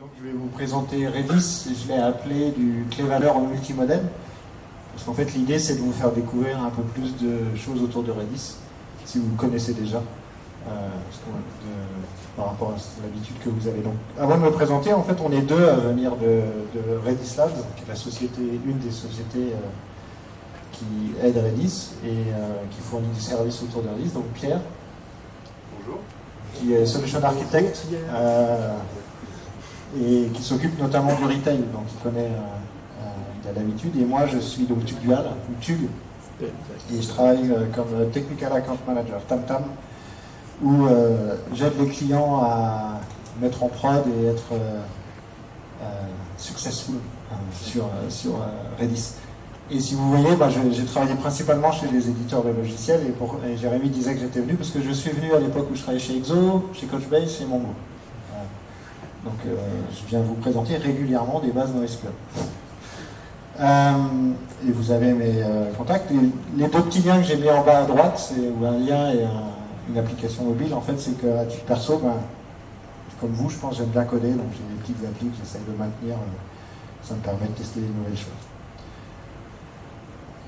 Donc je vais vous présenter Redis, je l'ai appelé du clé-valeur au multimodèle, parce qu'en fait l'idée c'est de vous faire découvrir un peu plus de choses autour de Redis, si vous le connaissez déjà, par rapport à l'habitude que vous avez. Donc avant de me présenter, en fait on est deux à venir de Redis Labs, qui est la société, une des sociétés qui aide Redis et qui fournit des services autour de Redis. Donc Pierre, bonjour, qui est Solution Architect, et qui s'occupe notamment du retail, donc il connaît, il a l'habitude. Et moi, je suis donc Tug Dual, ou Tug, et je travaille comme Technical Account Manager, TamTam, où j'aide les clients à mettre en prod et être successful sur Redis. Et si vous voyez, j'ai travaillé principalement chez les éditeurs de logiciels, et Jérémy disait que j'étais venu parce que je suis venu à l'époque où je travaillais chez Exo, chez Couchbase, chez Mongo. Donc je viens vous présenter régulièrement des bases NoSQL. Et vous avez mes contacts. Et les deux petits liens que j'ai mis en bas à droite, ou un lien et une application mobile, en fait, c'est qu'à titre perso, comme vous, je pense, j'aime bien coder, donc j'ai des petites applis que j'essaye de maintenir. Ça me permet de tester des nouvelles choses.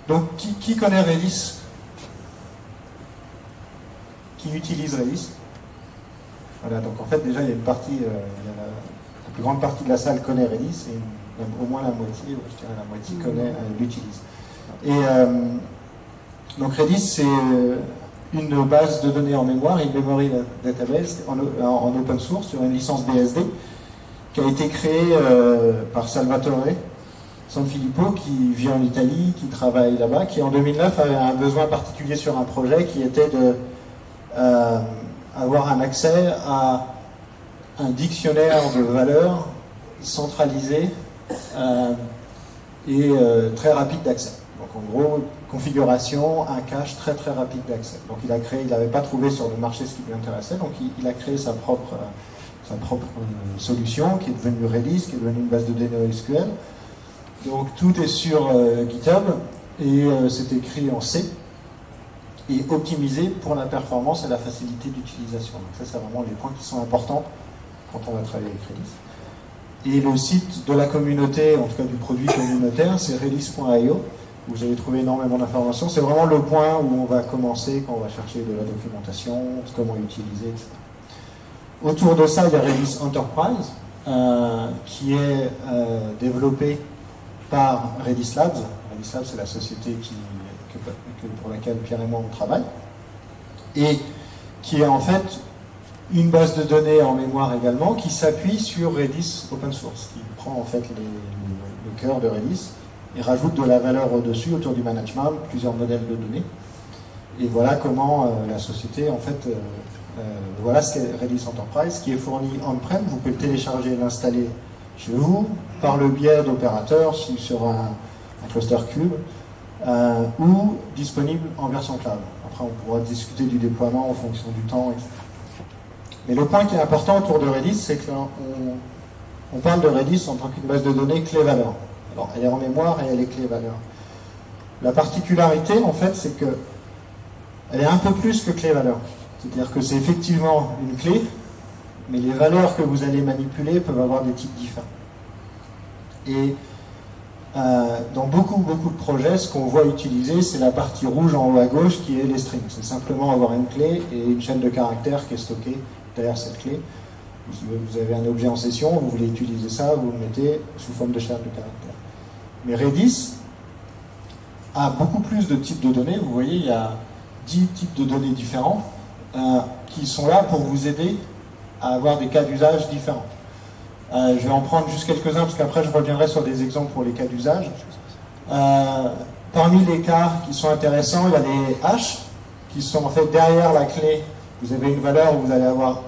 Donc, qui connaît Redis? Qui utilise Redis? Voilà, donc en fait, déjà, il y a une partie, la plus grande partie de la salle connaît Redis, et au moins la moitié, je dirais la moitié, l'utilise. Et donc Redis, c'est une base de données en mémoire, une memory database en open source sur une licence BSD, qui a été créée par Salvatore Sanfilippo, qui vit en Italie, qui travaille là-bas, qui en 2009 avait un besoin particulier sur un projet qui était de avoir un accès à un dictionnaire de valeurs centralisé et très rapide d'accès. Donc en gros, configuration, un cache très très rapide d'accès. Donc il n'avait pas trouvé sur le marché ce qui lui intéressait, donc il a créé sa propre solution qui est devenue Redis, qui est devenue une base de données SQL. Donc tout est sur GitHub et c'est écrit en C et optimisé pour la performance et la facilité d'utilisation. Donc ça, c'est vraiment les points qui sont importants quand on va travailler avec Redis. Et le site de la communauté, en tout cas du produit communautaire, c'est redis.io. Vous allez trouver énormément d'informations. C'est vraiment le point où on va commencer quand on va chercher de la documentation, comment utiliser, etc. Autour de ça, il y a Redis Enterprise, qui est développé par Redis Labs. Redis Labs, c'est la société pour laquelle Pierre et moi on travaille, et qui est en fait une base de données en mémoire également, qui s'appuie sur Redis Open Source, qui prend en fait le cœur de Redis et rajoute de la valeur au-dessus, autour du management, plusieurs modèles de données. Et voilà comment la société, en fait, voilà ce qu'est Redis Enterprise, qui est fourni on-prem. Vous pouvez le télécharger et l'installer chez vous, par le biais d'opérateurs sur un cluster cube, ou disponible en version cloud. Après, on pourra discuter du déploiement en fonction du temps, etc. Mais le point qui est important autour de Redis, c'est qu'on parle de Redis en tant qu'une base de données clé-valeur. Alors, elle est en mémoire et elle est clé-valeur. La particularité, en fait, c'est que elle est un peu plus que clé-valeur. C'est-à-dire que c'est effectivement une clé, mais les valeurs que vous allez manipuler peuvent avoir des types différents. Et dans beaucoup de projets, ce qu'on voit utiliser, c'est la partie rouge en haut à gauche qui est les strings. C'est simplement avoir une clé et une chaîne de caractères qui est stockée derrière cette clé. Vous avez un objet en session, vous voulez utiliser ça, vous le mettez sous forme de chaîne de caractères. Mais Redis a beaucoup plus de types de données. Vous voyez, il y a 10 types de données différents qui sont là pour vous aider à avoir des cas d'usage différents. Je vais en prendre juste quelques-uns parce qu'après je reviendrai sur des exemples pour les cas d'usage. Parmi les cas qui sont intéressants, il y a les hashes qui sont en fait derrière la clé. Vous avez une valeur où vous allez avoir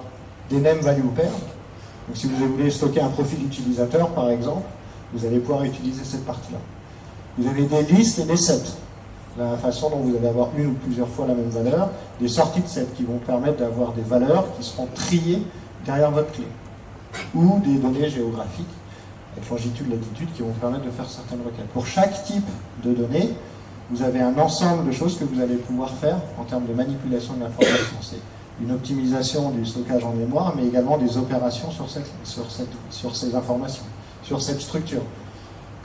des name value pairs. Donc si vous voulez stocker un profil utilisateur par exemple, vous allez pouvoir utiliser cette partie-là. Vous avez des listes et des sets. La façon dont vous allez avoir une ou plusieurs fois la même valeur, des sorties de sets qui vont permettre d'avoir des valeurs qui seront triées derrière votre clé, ou des données géographiques avec longitude, latitude qui vont permettre de faire certaines requêtes. Pour chaque type de données, vous avez un ensemble de choses que vous allez pouvoir faire en termes de manipulation de l'information. C'est une optimisation du stockage en mémoire, mais également des opérations sur ces informations, sur cette structure.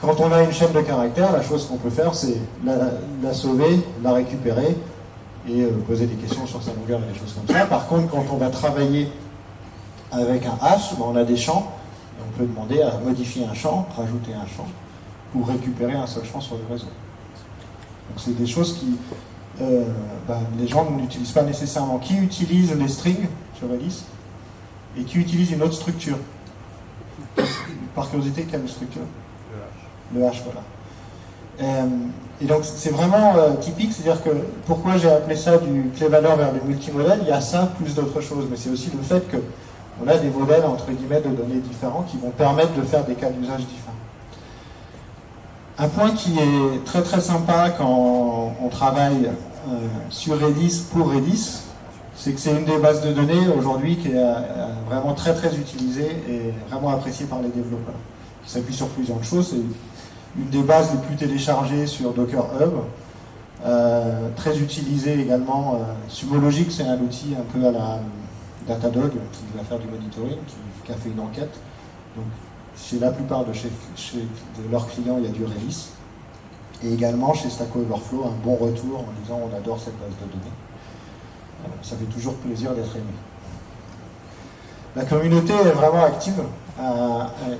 Quand on a une chaîne de caractères, la chose qu'on peut faire, c'est la sauver, la récupérer et poser des questions sur sa longueur et des choses comme ça. Par contre, quand on va travailler avec un hash, on a des champs, et on peut demander à modifier un champ, rajouter un champ, ou récupérer un seul champ sur le réseau. Donc c'est des choses qui, les gens n'utilisent pas nécessairement. Qui utilise les strings sur Redis et qui utilise une autre structure? Par curiosité, quelle structure? Le hash, voilà. Et donc c'est vraiment typique, c'est-à-dire que pourquoi j'ai appelé ça du clé-valeur vers le multimodèle, il y a ça plus d'autres choses, mais c'est aussi le fait qu'on a des modèles entre guillemets de données différents qui vont permettre de faire des cas d'usage différents. Un point qui est très très sympa quand on travaille sur Redis pour Redis, c'est que c'est une des bases de données aujourd'hui qui est vraiment très très utilisée et vraiment appréciée par les développeurs. Qui s'appuie sur plusieurs choses. C'est une des bases les plus téléchargées sur Docker Hub. Très utilisée également. Sumologic, c'est un outil un peu à la Datadog qui va faire du monitoring, qui a fait une enquête. Donc, chez la plupart de leurs clients, il y a du Redis. Et également chez Stack Overflow, un bon retour en disant on adore cette base de données. Ça fait toujours plaisir d'être aimé. La communauté est vraiment active.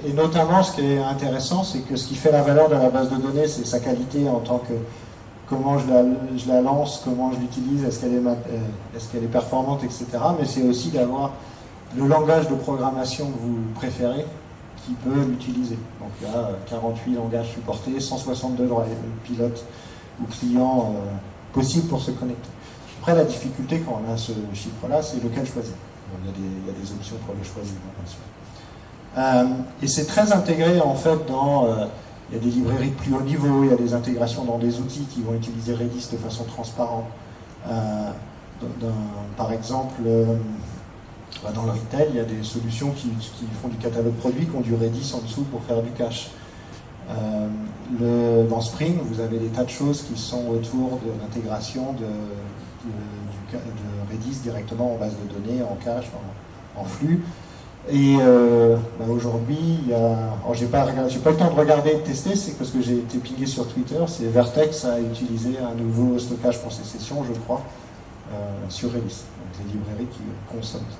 Et notamment, ce qui est intéressant, c'est que ce qui fait la valeur de la base de données, c'est sa qualité en tant que comment je la lance, comment je l'utilise, est-ce qu'elle est performante, etc. Mais c'est aussi d'avoir le langage de programmation que vous préférez qui peut l'utiliser. Donc il y a 48 langages supportés, 162 droits pilotes ou clients possibles pour se connecter. Après, la difficulté quand on a ce chiffre-là, c'est lequel choisir. Il y a des options pour le choisir, bien sûr. Et c'est très intégré en fait dans... il y a des librairies de plus haut niveau, il y a des intégrations dans des outils qui vont utiliser Redis de façon transparente. Par exemple, dans le retail, il y a des solutions qui font du catalogue produit, qui ont du Redis en dessous pour faire du cache. Dans Spring, vous avez des tas de choses qui sont autour de l'intégration de Redis directement en base de données, en cache, en flux. Et aujourd'hui, j'ai pas eu le temps de regarder et de tester, c'est parce que j'ai été pingé sur Twitter, c'est Vertex a utilisé un nouveau stockage pour ses sessions, je crois, sur Redis. Donc les librairies qui consomment ça.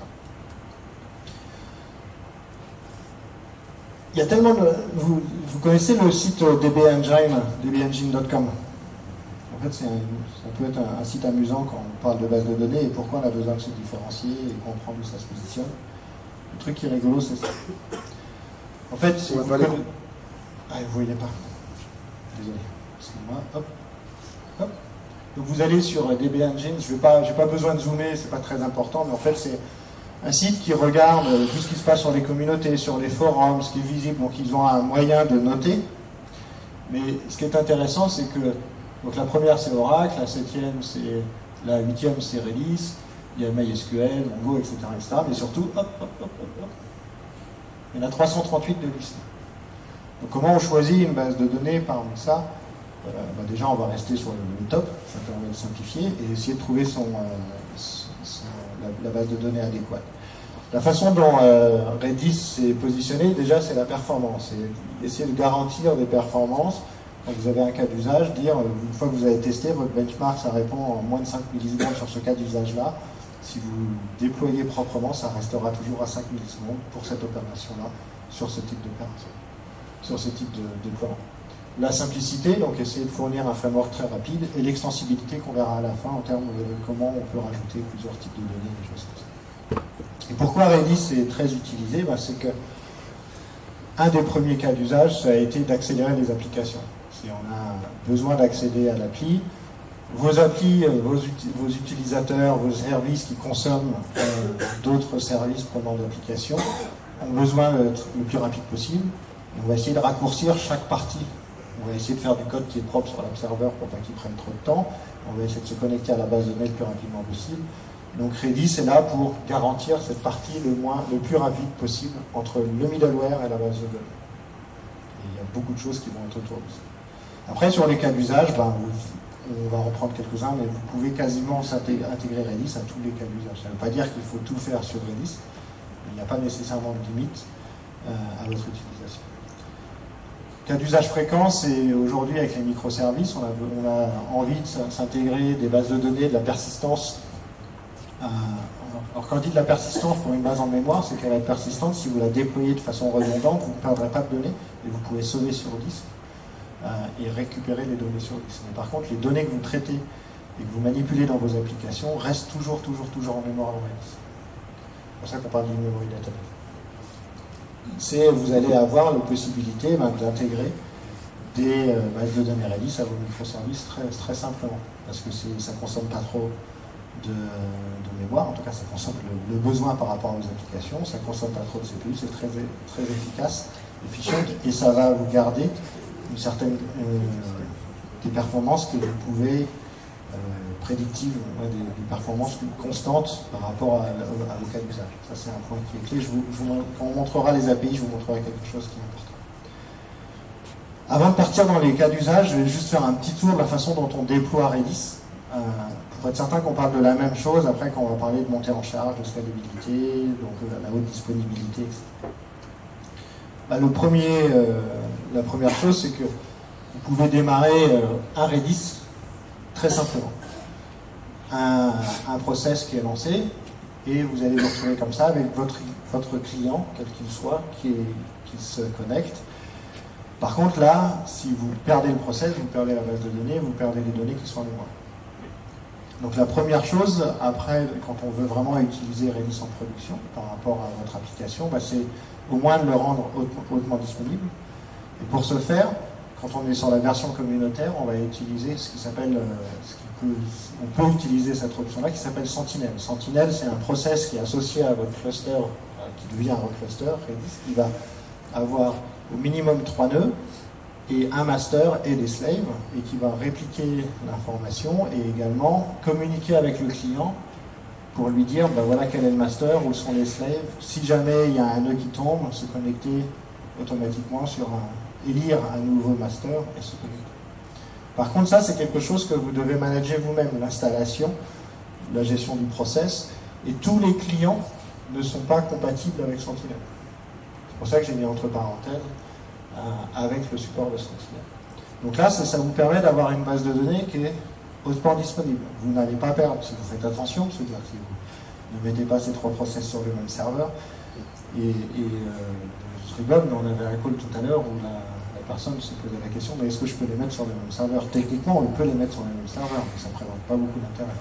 Il y a tellement de... Vous connaissez le site dbengine.com. En fait, ça peut être un site amusant quand on parle de base de données et pourquoi on a besoin de se différencier et comprendre où ça se positionne. Le truc qui est rigolo, c'est ça. En fait, si vous voyez... Ah, vous voyez pas. Désolé. Excusez-moi. Hop. Hop. Donc vous allez sur DB Engine. Je n'ai pas besoin de zoomer, c'est pas très important, mais en fait, c'est un site qui regarde tout ce qui se passe sur les communautés, sur les forums, ce qui est visible. Donc ils ont un moyen de noter. Mais ce qui est intéressant, c'est que donc la première, c'est Oracle, la 7e, c'est... La 8e, c'est Redis. Il y a MySQL, Mongo, etc., etc. Mais surtout, hop, hop, hop, hop, hop. Il y en a 338 de liste. Donc comment on choisit une base de données parmi ça? Déjà, on va rester sur le top, ça permet de simplifier, et essayer de trouver la base de données adéquate. La façon dont Redis s'est positionné, déjà, c'est la performance. C'est essayer de garantir des performances. Quand vous avez un cas d'usage, dire, une fois que vous avez testé, votre benchmark, ça répond en moins de 5 millisecondes sur ce cas d'usage-là. Si vous déployez proprement, ça restera toujours à 5 millisecondes pour cette opération-là, sur ce type d'opération, sur ce type de déploiement. La simplicité, donc essayer de fournir un framework très rapide, et l'extensibilité qu'on verra à la fin en termes de comment on peut rajouter plusieurs types de données, des choses comme ça. Et pourquoi Redis est très utilisé? C'est que un des premiers cas d'usage, ça a été d'accélérer les applications. Si on a besoin d'accéder à l'appli, vos applis, vos utilisateurs, vos services qui consomment d'autres services prenant d'applications ont besoin d'être le plus rapide possible. On va essayer de raccourcir chaque partie. On va essayer de faire du code qui est propre sur l'app serveur pour pas qu'il prenne trop de temps. On va essayer de se connecter à la base de données le plus rapidement possible. Donc Redis est là pour garantir cette partie le plus rapide possible entre le middleware et la base de données. Et il y a beaucoup de choses qui vont être autour de ça. Après, sur les cas d'usage, on va en prendre quelques-uns, mais vous pouvez quasiment intégrer Redis à tous les cas d'usage. Ça ne veut pas dire qu'il faut tout faire sur Redis, mais il n'y a pas nécessairement de limite à votre utilisation. Cas d'usage fréquent, c'est aujourd'hui avec les microservices, on a envie de s'intégrer des bases de données, de la persistance. Alors quand on dit de la persistance pour une base en mémoire, c'est qu'elle va être persistante. Si vous la déployez de façon redondante, vous ne perdrez pas de données et vous pouvez sauver sur disque et récupérer les données sur disque. Mais par contre, les données que vous traitez et que vous manipulez dans vos applications restent toujours en mémoire dans Redis. C'est pour ça qu'on parle d'in-memory database. Vous allez avoir la possibilité d'intégrer des bases de données Redis à vos microservices très simplement, parce que ça ne consomme pas trop de mémoire, en tout cas ça consomme le besoin par rapport à vos applications, ça ne consomme pas trop de CPU, c'est très efficace, efficient, et ça va vous garder une certaine des performances que vous pouvez prédictives, des performances constantes par rapport à vos cas d'usage. Ça c'est un point qui est clé. Quand on montrera les API, je vous montrerai quelque chose qui est important. Avant de partir dans les cas d'usage, je vais juste faire un petit tour de la façon dont on déploie Redis, pour être certain qu'on parle de la même chose après quand on va parler de montée en charge, de scalabilité, donc la haute disponibilité, etc. La première chose, c'est que vous pouvez démarrer un Redis très simplement. Un process qui est lancé, et vous allez vous retrouver comme ça avec votre client, quel qu'il soit, qui se connecte. Par contre là, si vous perdez le process, vous perdez la base de données, vous perdez les données qui sont en mémoire. Donc la première chose, après, quand on veut vraiment utiliser Redis en production par rapport à votre application, c'est au moins de le rendre hautement disponible. Et pour ce faire, quand on est sur la version communautaire, on va utiliser ce qui s'appelle, on peut utiliser cette option-là qui s'appelle Sentinel. Sentinel, c'est un process qui est associé à votre cluster, qui devient un cluster Redis, qui va avoir au minimum 3 nœuds et un master et des slaves, et qui va répliquer l'information et également communiquer avec le client pour lui dire voilà quel est le master, où sont les slaves, si jamais il y a un nœud qui tombe, se connecter automatiquement sur élire un nouveau master et se connecter. Par contre, ça c'est quelque chose que vous devez manager vous-même, l'installation, la gestion du process, et tous les clients ne sont pas compatibles avec Sentinel. C'est pour ça que j'ai mis entre parenthèses avec le support de Sentinel. Donc là, ça vous permet d'avoir une base de données qui est hautement disponible. Vous n'allez pas perdre, si vous faites attention, c'est-à-dire que vous ne mettez pas ces 3 process sur le même serveur. Je rigole, mais on avait un call tout à l'heure où la personne se posait la question, mais est-ce que je peux les mettre sur le même serveur? Techniquement, on peut les mettre sur le même serveur, mais ça ne présente pas beaucoup d'intérêt.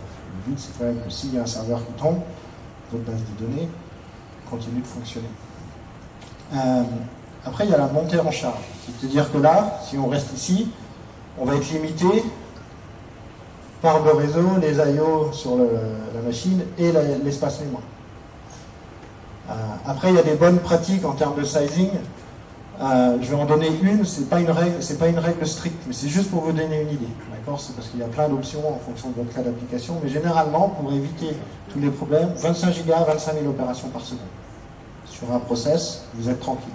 Le but, c'est quand même que s'il y a un serveur qui tombe, votre base de données continue de fonctionner. Après, il y a la montée en charge. C'est-à-dire que là, si on reste ici, on va être limité par le réseau, les I/O sur la machine et l'espace mémoire. Après, il y a des bonnes pratiques en termes de sizing. Je vais en donner une, c'est pas une règle stricte, mais c'est juste pour vous donner une idée. D'accord? C'est parce qu'il y a plein d'options en fonction de votre cas d'application, mais généralement, pour éviter tous les problèmes, 25 Go, 25 000 opérations par seconde. Sur un process, vous êtes tranquille.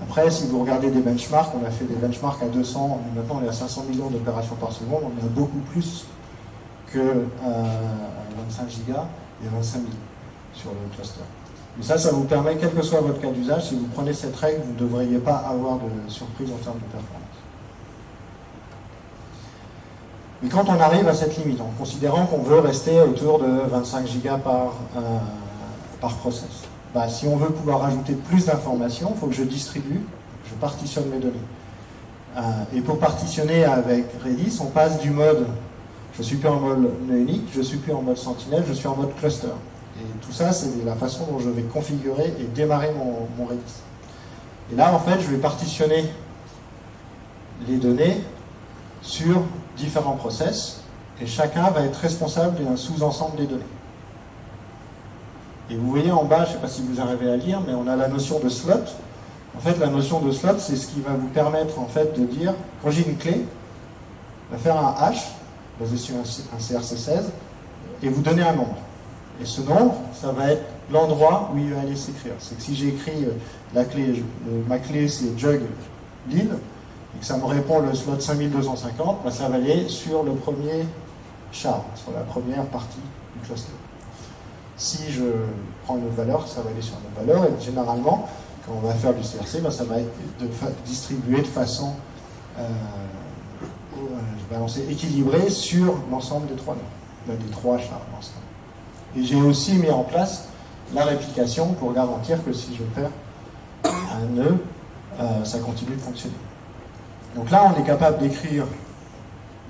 Après, si vous regardez des benchmarks, on a fait des benchmarks à 200, maintenant on est à 500 millions d'opérations par seconde, on a beaucoup plus que 25 Go et 25 000 sur le cluster. Mais ça vous permet, quel que soit votre cas d'usage, si vous prenez cette règle, vous ne devriez pas avoir de surprise en termes de performance. Mais quand on arrive à cette limite, en considérant qu'on veut rester autour de 25 Go par process, si on veut pouvoir rajouter plus d'informations, il faut que je distribue, je partitionne mes données. Et pour partitionner avec Redis, on passe du mode, je ne suis plus en mode nœud unique, je ne suis plus en mode sentinelle, je suis en mode cluster. Et tout ça, c'est la façon dont je vais configurer et démarrer mon Redis. Et là, en fait, je vais partitionner les données sur différents process, et chacun va être responsable d'un sous-ensemble des données. Et vous voyez en bas, je ne sais pas si vous arrivez à lire, mais on a la notion de slot. En fait, la notion de slot, c'est ce qui va vous permettre en fait de dire, quand j'ai une clé, je vais faire un hash, basé sur un CRC16, et vous donner un nombre. Et ce nombre, ça va être l'endroit où il va aller s'écrire. C'est que si j'ai écrit la clé, ma clé c'est jug Lille, et que ça me répond le slot 5250, bah, ça va aller sur le premier shard, sur la première partie du cluster. Si je prends une autre valeur, ça va aller sur une autre valeur, et généralement, quand on va faire du CRC, bah, ça va être distribué de façon équilibrée sur l'ensemble des trois nœuds, des trois shards. Et j'ai aussi mis en place la réplication pour garantir que si je perds un nœud, ça continue de fonctionner. Donc là, on est capable d'écrire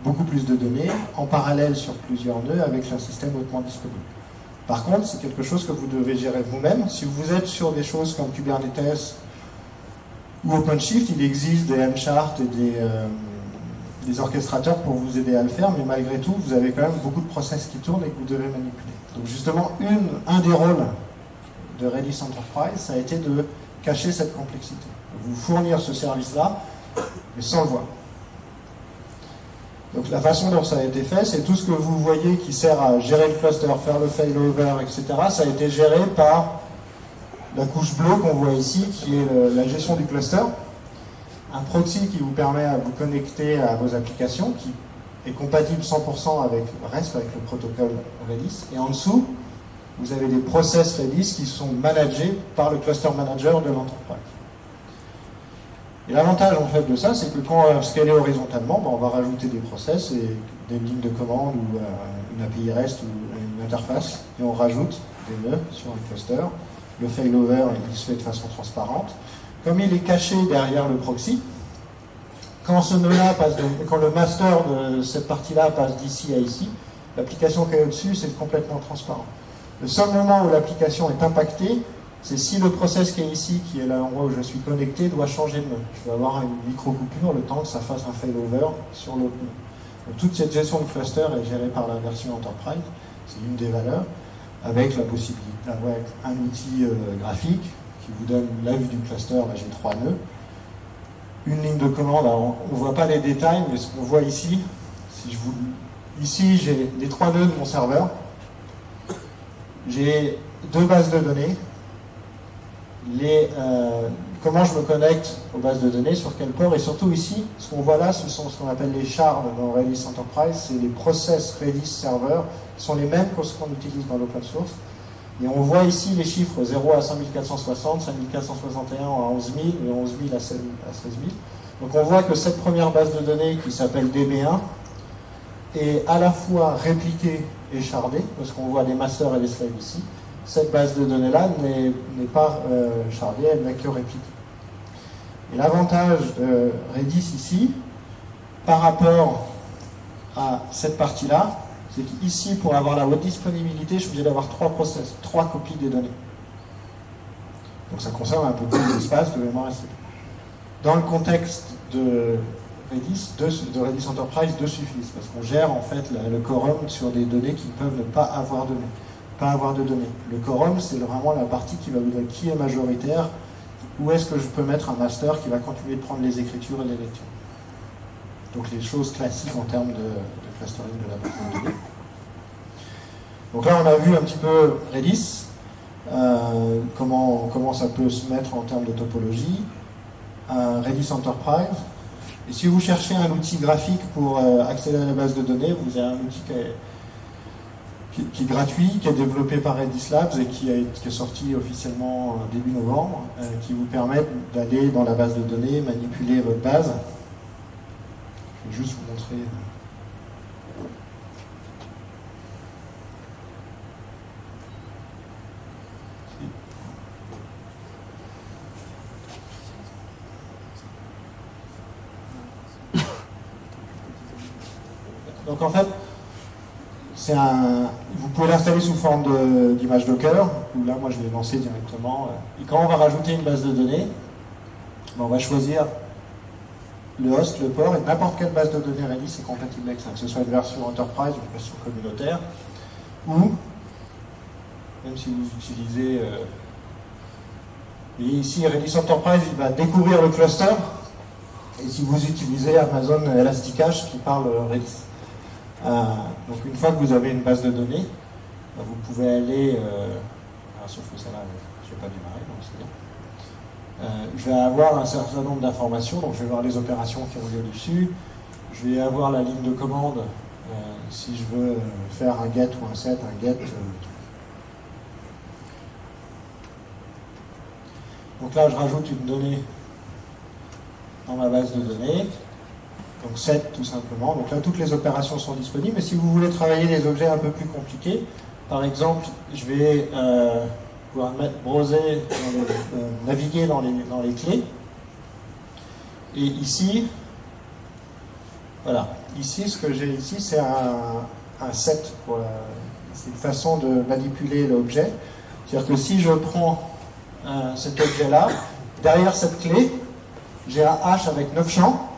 beaucoup plus de données en parallèle sur plusieurs nœuds avec un système hautement disponible. Par contre, c'est quelque chose que vous devez gérer vous-même. Si vous êtes sur des choses comme Kubernetes ou OpenShift, il existe des M-charts et des orchestrateurs pour vous aider à le faire, mais malgré tout, vous avez quand même beaucoup de process qui tournent et que vous devez manipuler. Donc justement, un des rôles de Redis Enterprise, ça a été de cacher cette complexité. Vous fournir ce service-là, mais sans le voir. Donc la façon dont ça a été fait, c'est tout ce que vous voyez qui sert à gérer le cluster, faire le failover, etc. Ça a été géré par la couche bleue qu'on voit ici, qui est la gestion du cluster. Un proxy qui vous permet à vous connecter à vos applications, qui est compatible 100% avec le reste, avec le protocole Redis. Et en dessous, vous avez des process Redis qui sont managés par le cluster manager de l'entreprise. Et l'avantage en fait de ça, c'est que quand on va scaler horizontalement, ben, on va rajouter des process et des lignes de commande ou une API REST ou une interface, et on rajoute des nœuds sur un cluster. Le failover, il se fait de façon transparente. Comme il est caché derrière le proxy, quand ce nœud-là passe quand le master de cette partie-là passe d'ici à ici, l'application qui est au-dessus, c'est complètement transparent. Le seul moment où l'application est impactée, c'est si le process qui est ici, qui est l'endroit où je suis connecté, doit changer de nœud. Je vais avoir une micro-coupure le temps que ça fasse un failover sur l'autre nœud. Donc, toute cette gestion de cluster est gérée par la version Enterprise, c'est une des valeurs, avec la possibilité d'avoir un outil graphique qui vous donne la vue du cluster, là j'ai 3 nœuds. Une ligne de commande, alors on ne voit pas les détails, mais ce qu'on voit ici, ici j'ai les 3 nœuds de mon serveur, j'ai 2 bases de données, comment je me connecte aux bases de données, sur quel port, et surtout ici, ce qu'on voit là, ce sont ce qu'on appelle les shards dans Redis Enterprise, c'est les process Redis Server, qui sont les mêmes que ce qu'on utilise dans l'open source. Et on voit ici les chiffres 0 à 5460, 5461 à 11 000 et 11 000 à 16 000. Donc on voit que cette première base de données qui s'appelle DB1 est à la fois répliquée et shardée, parce qu'on voit des masters et des slaves ici. Cette base de données-là n'est pas shardée, elle n'est que répliquée. Et l'avantage de Redis ici, par rapport à cette partie-là, c'est qu'ici, pour avoir la haute disponibilité, je suis obligé d'avoir 3 process, 3 copies des données. Donc ça consomme un peu plus d'espace, de mémoire, etc. Dans le contexte de Redis, de Redis Enterprise, 2 suffisent, parce qu'on gère en fait le quorum sur des données qui peuvent ne pas avoir de données. Le quorum, c'est vraiment la partie qui va vous dire qui est majoritaire, où est-ce que je peux mettre un master qui va continuer de prendre les écritures et les lectures. Donc les choses classiques en termes de clustering de la base de données. Donc là, on a vu un petit peu Redis, comment ça peut se mettre en termes de topologie, Redis Enterprise. Et si vous cherchez un outil graphique pour accéder à la base de données, vous avez un outil qui est gratuit, qui est développé par Redis Labs et qui est sorti officiellement début novembre, qui vous permet d'aller dans la base de données, manipuler votre base. Je vais juste vous montrer. Donc en fait, vous pouvez l'installer sous forme d'image Docker, ou là moi je l'ai lancé directement. Et quand on va rajouter une base de données, on va choisir le host, le port, et n'importe quelle base de données Redis est compatible avec ça, que ce soit une version Enterprise ou une version communautaire, ou même si vous utilisez... et ici, Redis Enterprise, il va découvrir le cluster, et si vous utilisez Amazon Elasticache qui parle Redis. Donc une fois que vous avez une base de données, vous pouvez aller, sauf que celle-là, je ne vais pas démarrer, donc c'est bien. je vais avoir un certain nombre d'informations, donc je vais voir les opérations qui ont lieu dessus, je vais avoir la ligne de commande, si je veux faire un get ou un set, un get. Donc là, je rajoute une donnée dans ma base de données, donc set tout simplement. Donc là, toutes les opérations sont disponibles, mais si vous voulez travailler des objets un peu plus compliqués, par exemple, je vais pouvoir browser, naviguer dans les clés. Et ici, voilà. Ici, ce que j'ai ici, c'est un set. C'est une façon de manipuler l'objet. C'est-à-dire que si je prends cet objet-là, derrière cette clé, j'ai un hash avec 9 champs,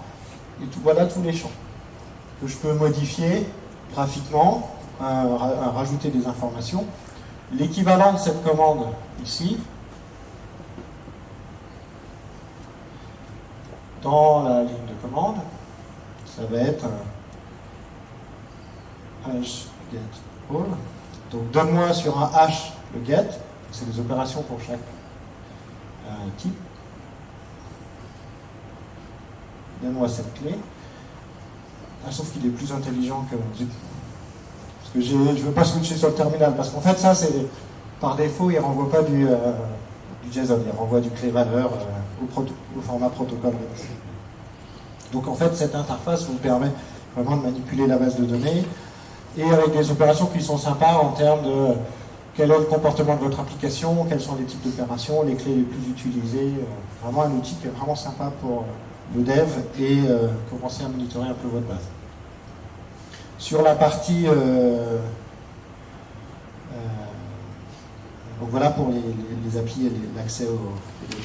et voilà tous les champs que je peux modifier graphiquement, rajouter des informations. L'équivalent de cette commande ici, dans la ligne de commande, ça va être hash get all. Donc donne-moi sur un hash le get, c'est des opérations pour chaque type. Donne-moi cette clé. Sauf qu'il est plus intelligent que... Parce que je ne veux pas switcher sur le terminal, parce qu'en fait, ça, c'est par défaut, il ne renvoie pas du JSON, il renvoie du clé valeur au format protocole. Donc en fait, cette interface vous permet vraiment de manipuler la base de données, et avec des opérations qui sont sympas en termes de quel est le comportement de votre application, quels sont les types d'opérations, les clés les plus utilisées. Vraiment un outil qui est vraiment sympa pour le dev et commencer à monitorer un peu votre base. Sur la partie... donc voilà pour les API et l'accès aux données.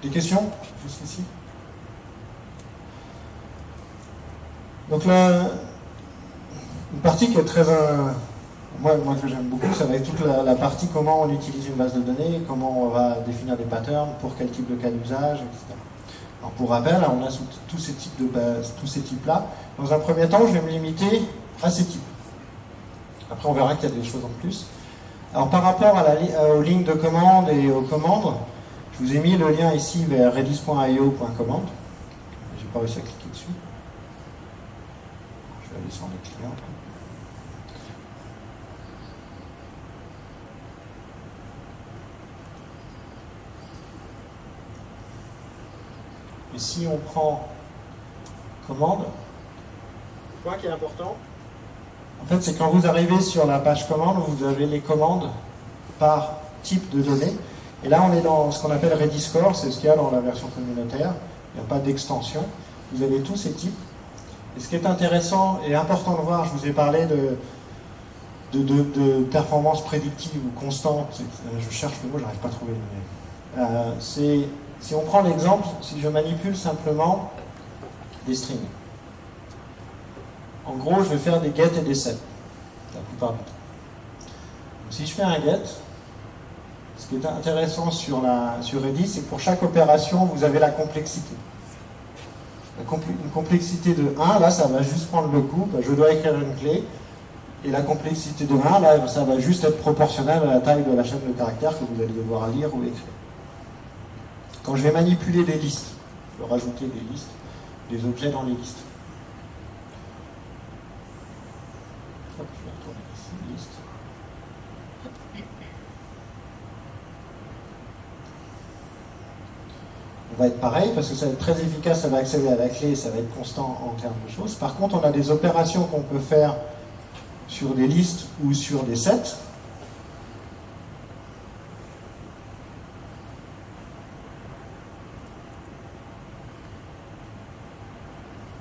Des questions jusqu'ici? Donc là, une partie qui est très... moi que j'aime beaucoup, ça va être toute la partie comment on utilise une base de données, comment on va définir des patterns, pour quel type de cas d'usage, etc. Alors pour rappel, on a tous ces types de bases, tous ces types-là. Dans un premier temps, je vais me limiter à ces types. Après, on verra qu'il y a des choses en plus. Alors par rapport aux lignes de commande et aux commandes, je vous ai mis le lien ici vers redis.io.command. J'ai pas réussi à cliquer dessus. Je vais aller sur les clients. Et si on prend commande, le point qui est important, en fait, c'est quand vous arrivez sur la page commande, vous avez les commandes par type de données. Et là, on est dans ce qu'on appelle Redis Core, c'est ce qu'il y a dans la version communautaire. Il n'y a pas d'extension. Vous avez tous ces types. Et ce qui est intéressant et important de voir, je vous ai parlé de performance prédictive ou constante. Je cherche le mot, j'arrive pas à trouver le mot. Si on prend l'exemple, si je manipule simplement des strings. En gros, je vais faire des get et des set, la plupart du temps. Donc, si je fais un get, ce qui est intéressant sur Redis, c'est que pour chaque opération, vous avez la complexité. Une complexité de 1, là, ça va juste prendre le coup. Je dois écrire une clé. Et la complexité de 1, là, ça va juste être proportionnel à la taille de la chaîne de caractères que vous allez devoir lire ou écrire. Quand je vais manipuler des listes, je vais rajouter des listes, des objets dans les listes. Hop, je vais retourner ici, liste. On va être pareil, parce que ça va être très efficace, ça va accéder à la clé, ça va être constant en termes de choses. Par contre, on a des opérations qu'on peut faire sur des listes ou sur des sets.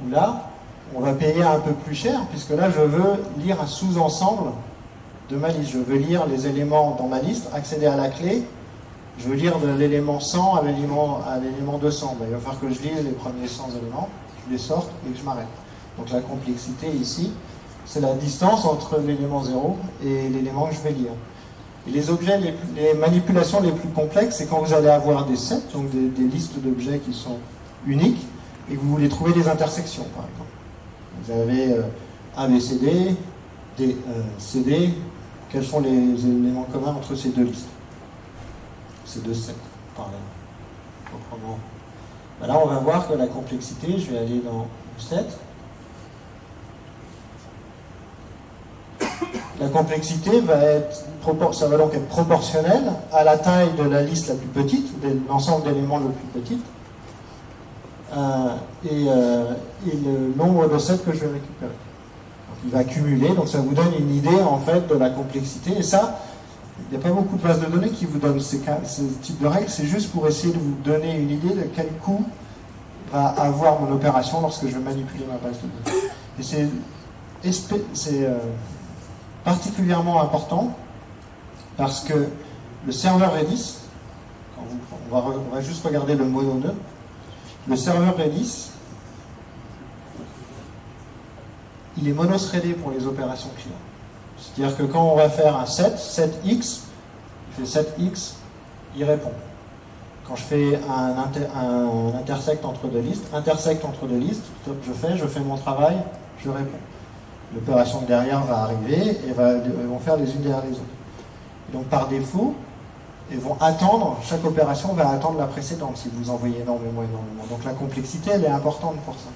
Où là, on va payer un peu plus cher, puisque là, je veux lire un sous-ensemble de ma liste. Je veux lire les éléments dans ma liste, accéder à la clé. Je veux lire de l'élément 100 à l'élément 200. Ben, il va falloir que je lise les premiers 100 éléments, je les sorte et que je m'arrête. Donc la complexité ici, c'est la distance entre l'élément 0 et l'élément que je vais lire. Et les objets, les manipulations les plus complexes, c'est quand vous allez avoir des sets, donc des listes d'objets qui sont uniques, et que vous voulez trouver des intersections, par exemple. Vous avez ABCD, CD, quels sont les éléments communs entre ces deux listes, ces deux sets, par là. Là, on va voir que la complexité, je vais aller dans le set. La complexité ça va donc être proportionnelle à la taille de la liste la plus petite, de l'ensemble d'éléments le plus petit, et le nombre de sets que je vais récupérer. Donc, il va cumuler, donc ça vous donne une idée en fait de la complexité, et ça, il n'y a pas beaucoup de bases de données qui vous donnent ce type de règles, c'est juste pour essayer de vous donner une idée de quel coût va avoir mon opération lorsque je vais manipuler ma base de données. Et c'est particulièrement important parce que le serveur Redis, on va juste regarder le mono nœud, le serveur Redis, il est monothreadé pour les opérations clients. C'est-à-dire que quand on va faire un setx, il fait setx, il répond. Quand je fais un intersect entre deux listes, je fais mon travail, je réponds. L'opération de derrière va arriver et vont faire les unes derrière les autres. Et donc par défaut, chaque opération va attendre la précédente si vous envoyez énormément. Donc la complexité, elle est importante pour ça.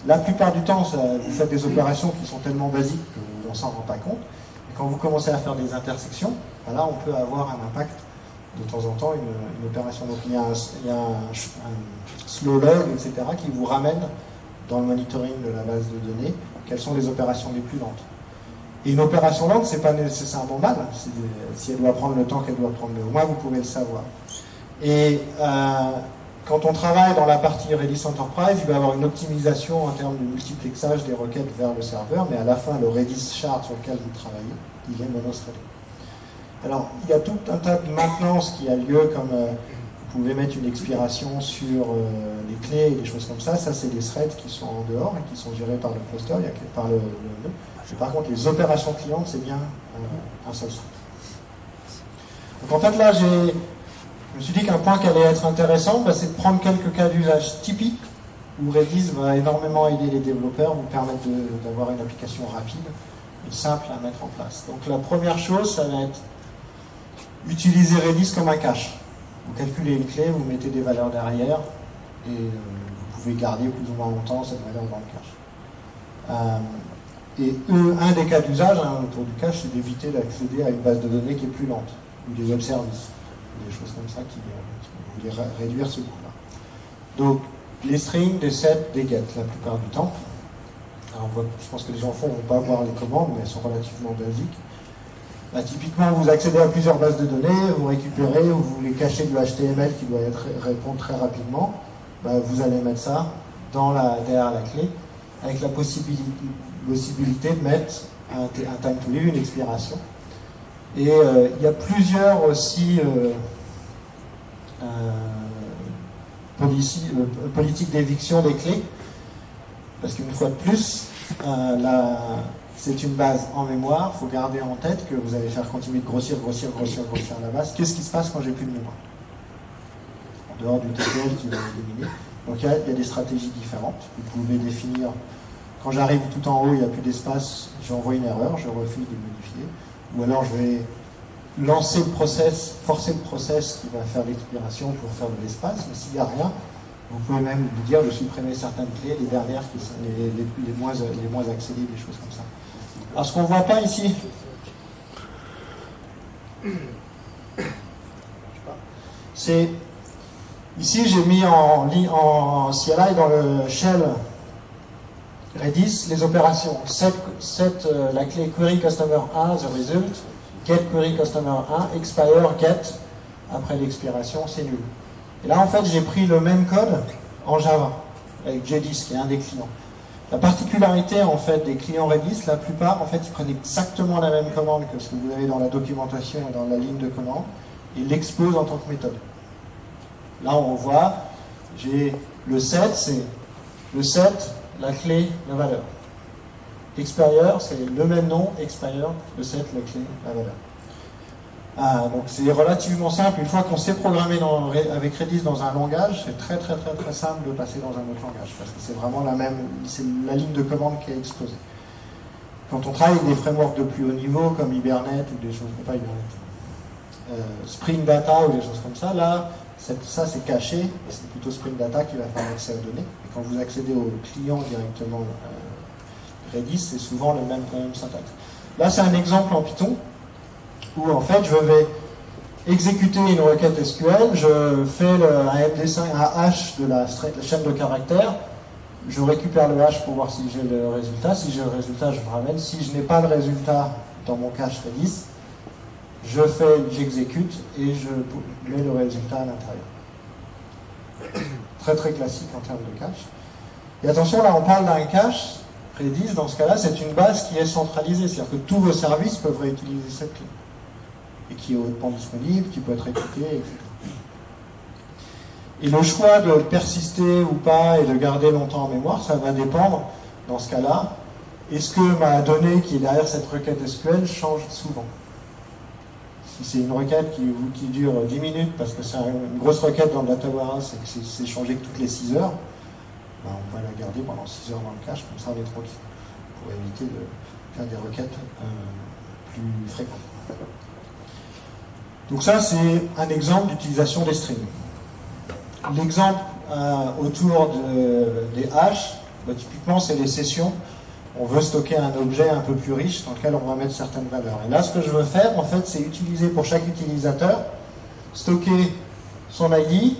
La plupart du temps, vous faites des opérations qui sont tellement basiques qu'on ne s'en rend pas compte. Et quand vous commencez à faire des intersections, là on peut avoir un impact de temps en temps, une opération. Donc il y a un slow log, etc., qui vous ramène dans le monitoring de la base de données quelles sont les opérations les plus lentes. Et une opération lente, c'est pas nécessairement mal, si elle doit prendre le temps qu'elle doit prendre, mais au moins vous pouvez le savoir. Et quand on travaille dans la partie Redis Enterprise, il va y avoir une optimisation en termes de multiplexage des requêtes vers le serveur, mais à la fin, le Redis shard sur lequel vous travaillez, il est monothreadé. Alors, il y a tout un tas de maintenance qui a lieu, comme vous pouvez mettre une expiration sur les clés et des choses comme ça. Ça, c'est des threads qui sont en dehors et qui sont gérés par le cluster, par le nœud. Par contre, les opérations clientes, c'est bien un seul thread. Donc en fait, là, je me suis dit qu'un point qui allait être intéressant, c'est de prendre quelques cas d'usage typiques où Redis va énormément aider les développeurs, vous permettre d'avoir une application rapide et simple à mettre en place. Donc la première chose, ça va être utiliser Redis comme un cache. Vous calculez une clé, vous mettez des valeurs derrière et vous pouvez garder plus ou moins longtemps cette valeur dans le cache. Et un des cas d'usage autour du cache, c'est d'éviter d'accéder à une base de données qui est plus lente, ou des web services, ou des choses comme ça qui voulaient réduire ce coût-là. Donc, les strings, des sets, des get, la plupart du temps. Alors, je pense que les enfants ne vont pas voir les commandes, mais elles sont relativement basiques. Typiquement, vous accédez à plusieurs bases de données, vous récupérez, ou vous voulez cacher du HTML qui doit répondre très rapidement, vous allez mettre ça derrière la clé, avec la possibilité de mettre un time to live, une expiration. Et il y a plusieurs aussi politiques d'éviction des clés, parce qu'une fois de plus, c'est une base en mémoire. Il faut garder en tête que vous allez faire continuer de grossir la base. Qu'est-ce qui se passe quand j'ai plus de mémoire? En dehors du TTL qui va éliminer. Donc il y a des stratégies différentes. Vous pouvez définir, quand j'arrive tout en haut, il n'y a plus d'espace, j'envoie une erreur, je refuse de modifier. Ou alors je vais lancer le process, forcer le process qui va faire l'expiration pour faire de l'espace. Mais s'il n'y a rien, vous pouvez même lui dire de supprimer certaines clés, les dernières qui sont les moins accédées, des choses comme ça. Alors ce qu'on ne voit pas ici, c'est ici j'ai mis en CLI dans le shell Redis les opérations set la clé query customer 1 the result, get query customer 1, expire get après l'expiration, c'est nul. Et là en fait j'ai pris le même code en Java avec JDIS qui est un des clients. La particularité en fait des clients Redis, la plupart en fait ils prennent exactement la même commande que ce que vous avez dans la documentation et dans la ligne de commande et l'exposent en tant que méthode. Là on voit, j'ai le set, c'est le set, la clé, la valeur. Expire, c'est le même nom, expire, le set, la clé, la valeur. Donc c'est relativement simple. Une fois qu'on sait programmer avec Redis dans un langage, c'est très simple de passer dans un autre langage parce que c'est vraiment c'est la ligne de commande qui est exposée. quand on travaille avec des frameworks de plus haut niveau, comme Hibernate ou des choses comme pas Hibernate, Spring Data ou des choses comme ça, là, ça c'est caché, et c'est plutôt Spring Data qui va faire l'accès aux données. Et quand vous accédez au client directement Redis, c'est souvent la même syntaxe. Là, c'est un exemple en Python, où en fait, je vais exécuter une requête SQL, je fais un MD5, un hash de la chaîne de caractères, je récupère le hash pour voir si j'ai le résultat. Si j'ai le résultat, je le ramène. Si je n'ai pas le résultat dans mon cache Redis, j'exécute et je mets le résultat à l'intérieur. Très très classique en termes de cache. Et attention, là on parle d'un cache Redis, dans ce cas-là, c'est une base qui est centralisée, c'est-à-dire que tous vos services peuvent réutiliser cette clé. Et qui est hautement disponible, qui peut être écoutée, etc. Et le choix de persister ou pas et de garder longtemps en mémoire, ça va dépendre, dans ce cas-là, est-ce que ma donnée qui est derrière cette requête SQL change souvent? Si c'est une requête qui dure 10 minutes, parce que c'est une grosse requête dans le data warehouse et que c'est changé que toutes les 6 heures, ben on va la garder pendant 6 heures dans le cache, comme ça on est tranquille, pour éviter de faire des requêtes plus fréquentes. Donc ça, c'est un exemple d'utilisation des strings. L'exemple autour des hashes, typiquement, c'est les sessions. On veut stocker un objet un peu plus riche dans lequel on va mettre certaines valeurs. Et là, ce que je veux faire, en fait, c'est utiliser pour chaque utilisateur, stocker son ID,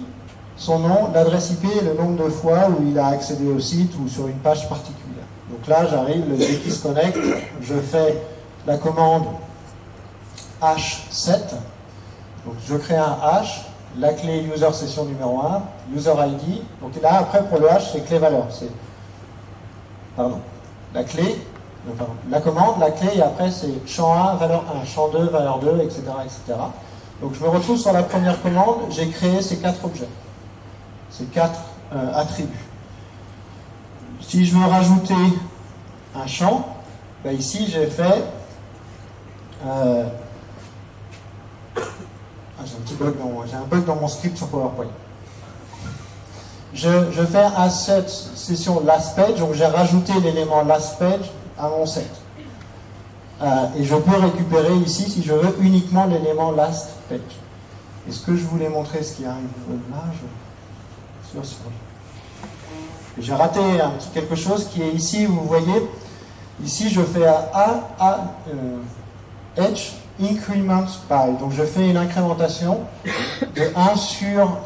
son nom, l'adresse IP et le nombre de fois où il a accédé au site ou sur une page particulière. Donc là, j'arrive, dès qu'il se connecte, je fais la commande h7. Donc je crée un hash, la clé user session numéro 1, user ID. Donc là, après, pour le hash, c'est clé valeur. La clé, la commande, la clé, et après, c'est champ 1, valeur 1, champ 2, valeur 2, etc., etc. Donc je me retrouve sur la première commande, j'ai créé ces 4 objets, ces 4 attributs. Si je veux rajouter un champ, ben ici, j'ai fait... j'ai un bug dans mon script sur PowerPoint. Je fais un set session last page, donc j'ai rajouté l'élément last page à mon set. Et je peux récupérer ici, si je veux, uniquement l'élément last page. Est-ce que je voulais montrer ce qui arrive là? J'ai raté quelque chose qui est ici, vous voyez. Ici, je fais edge increment by. Donc je fais une incrémentation de 1 sur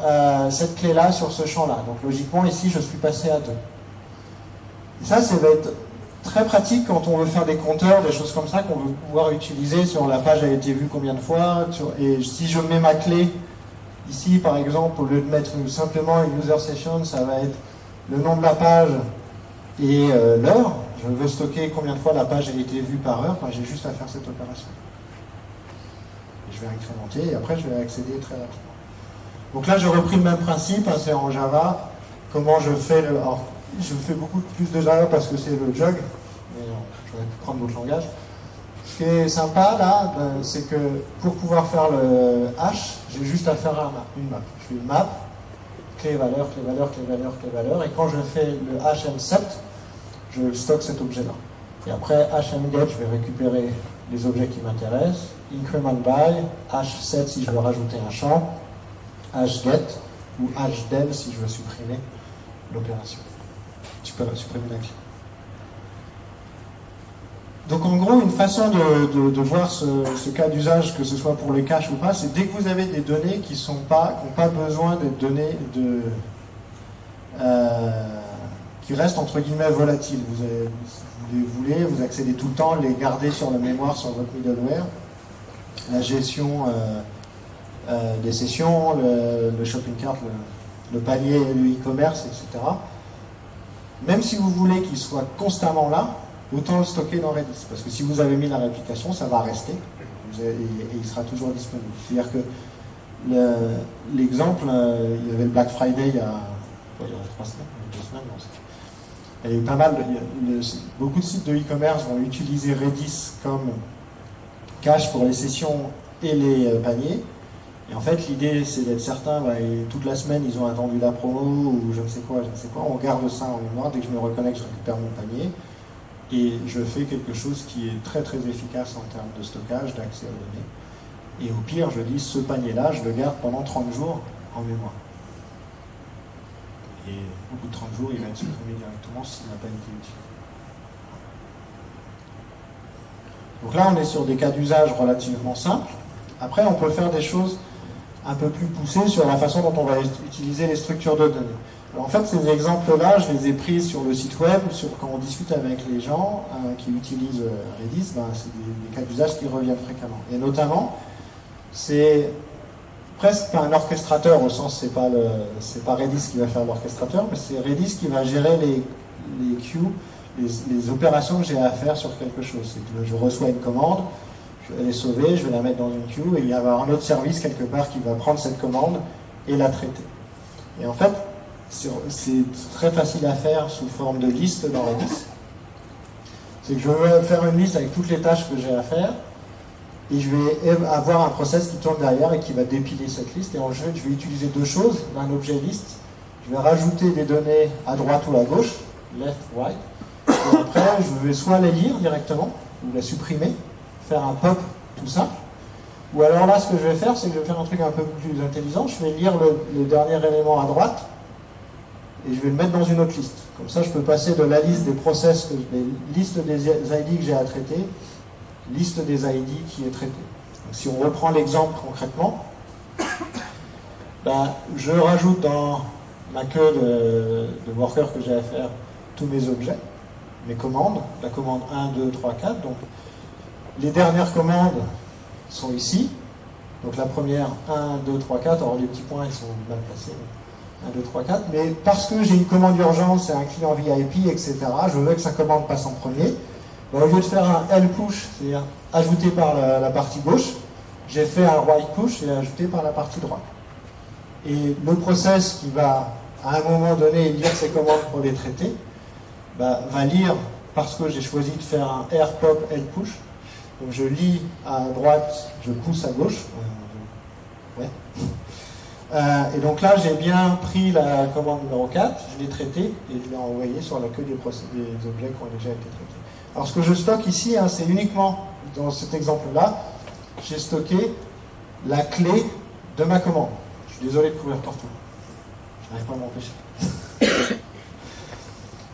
cette clé-là, sur ce champ-là. Donc logiquement, ici, je suis passé à 2. Et ça va être très pratique quand on veut faire des compteurs, des choses comme ça, qu'on veut pouvoir utiliser sur la page a été vue combien de fois. Et si je mets ma clé ici, par exemple, au lieu de mettre simplement une user session, ça va être le nom de la page et l'heure. Je veux stocker combien de fois la page a été vue par heure. J'ai juste à faire cette opération. Je vais incrémenter et après je vais accéder très rapidement. Donc là j'ai repris le même principe, c'est en Java. Comment je fais alors, je fais beaucoup plus de Java parce que c'est le jug, mais j'aurais pu prendre d'autres langages. Ce qui est sympa là, c'est que pour pouvoir faire le hash, j'ai juste à faire une map. Je fais une map, clé valeur, clé valeur, clé valeur, clé valeur, et quand je fais le HM7, je stocke cet objet-là. Et après HMGet, je vais récupérer les objets qui m'intéressent, increment by, h7 si je veux rajouter un champ, hget ou hdel si je veux supprimer l'opération. Supprimer la clé. Donc en gros, une façon de voir ce cas d'usage, que ce soit pour les caches ou pas, c'est dès que vous avez des données qui n'ont pas besoin d'être données qui restent entre guillemets volatiles. Vous accédez tout le temps, les garder sur la mémoire, sur votre middleware. La gestion des sessions, le shopping cart, le panier, le e-commerce, etc. Même si vous voulez qu'il soit constamment là, autant le stocker dans Redis. Parce que si vous avez mis la réplication, ça va rester et il sera toujours disponible. C'est-à-dire que l'exemple, il y avait le Black Friday il y a 3 semaines, 2 semaines, non, il y a eu pas mal, beaucoup de sites de e-commerce vont utiliser Redis comme cache pour les sessions et les paniers. Et en fait, l'idée, c'est d'être certain, toute la semaine, ils ont attendu la promo ou je ne sais quoi, on garde ça en mémoire. Dès que je me reconnecte, je récupère mon panier. et je fais quelque chose qui est très très efficace en termes de stockage, d'accès aux données. Et au pire, je dis ce panier-là, je le garde pendant 30 jours en mémoire. Et au bout de 30 jours, il va être supprimé directement s'il n'a pas été utilisé. Donc là, on est sur des cas d'usage relativement simples. Après, on peut faire des choses un peu plus poussées sur la façon dont on va utiliser les structures de données. Alors, en fait, ces exemples-là, je les ai pris sur le site web, quand on discute avec les gens qui utilisent Redis, c'est des cas d'usage qui reviennent fréquemment. Et notamment, c'est presque pas un orchestrateur, au sens c'est pas Redis qui va faire l'orchestrateur, mais c'est Redis qui va gérer les queues, les opérations que j'ai à faire sur quelque chose. Je reçois une commande, je vais les sauver, je vais la mettre dans une queue, et il y a un autre service quelque part qui va prendre cette commande et la traiter. Et en fait, c'est très facile à faire sous forme de liste dans Redis. C'est que je vais faire une liste avec toutes les tâches que j'ai à faire, et je vais avoir un process qui tourne derrière et qui va dépiler cette liste. Et en jeu, je vais utiliser deux choses. Un objet liste, je vais rajouter des données à droite ou à gauche, left, right. Et après, je vais soit les lire directement, ou les supprimer, faire un pop tout simple. Ou alors là, ce que je vais faire, c'est que je vais faire un truc un peu plus intelligent. Je vais lire le dernier élément à droite, et je vais le mettre dans une autre liste. Comme ça, je peux passer de la liste des process, des listes des ID que j'ai à traiter, liste des ID qui est traitée. Donc, si on reprend l'exemple concrètement, je rajoute dans ma queue de worker que j'ai à faire tous mes objets, mes commandes, la commande 1, 2, 3, 4. Donc, les dernières commandes sont ici. Donc la première, 1, 2, 3, 4. Alors les petits points, ils sont mal placés. 1, 2, 3, 4. Mais parce que j'ai une commande urgente, c'est un client VIP, etc., je veux que sa commande passe en premier. Au lieu de faire un L push, c'est-à-dire ajouté par la partie gauche, j'ai fait un right push et ajouté par la partie droite. Et le process qui va, à un moment donné, lire ces commandes pour les traiter, va lire, parce que j'ai choisi de faire un R pop L push. Donc je lis à droite, je pousse à gauche. Et donc là, j'ai bien pris la commande numéro 4, je l'ai traitée et je l'ai envoyée sur la queue des objets qui ont déjà été traités. Alors ce que je stocke ici, c'est uniquement, dans cet exemple-là, j'ai stocké la clé de ma commande. Je suis désolé de couvrir partout. Je n'arrive pas à m'empêcher.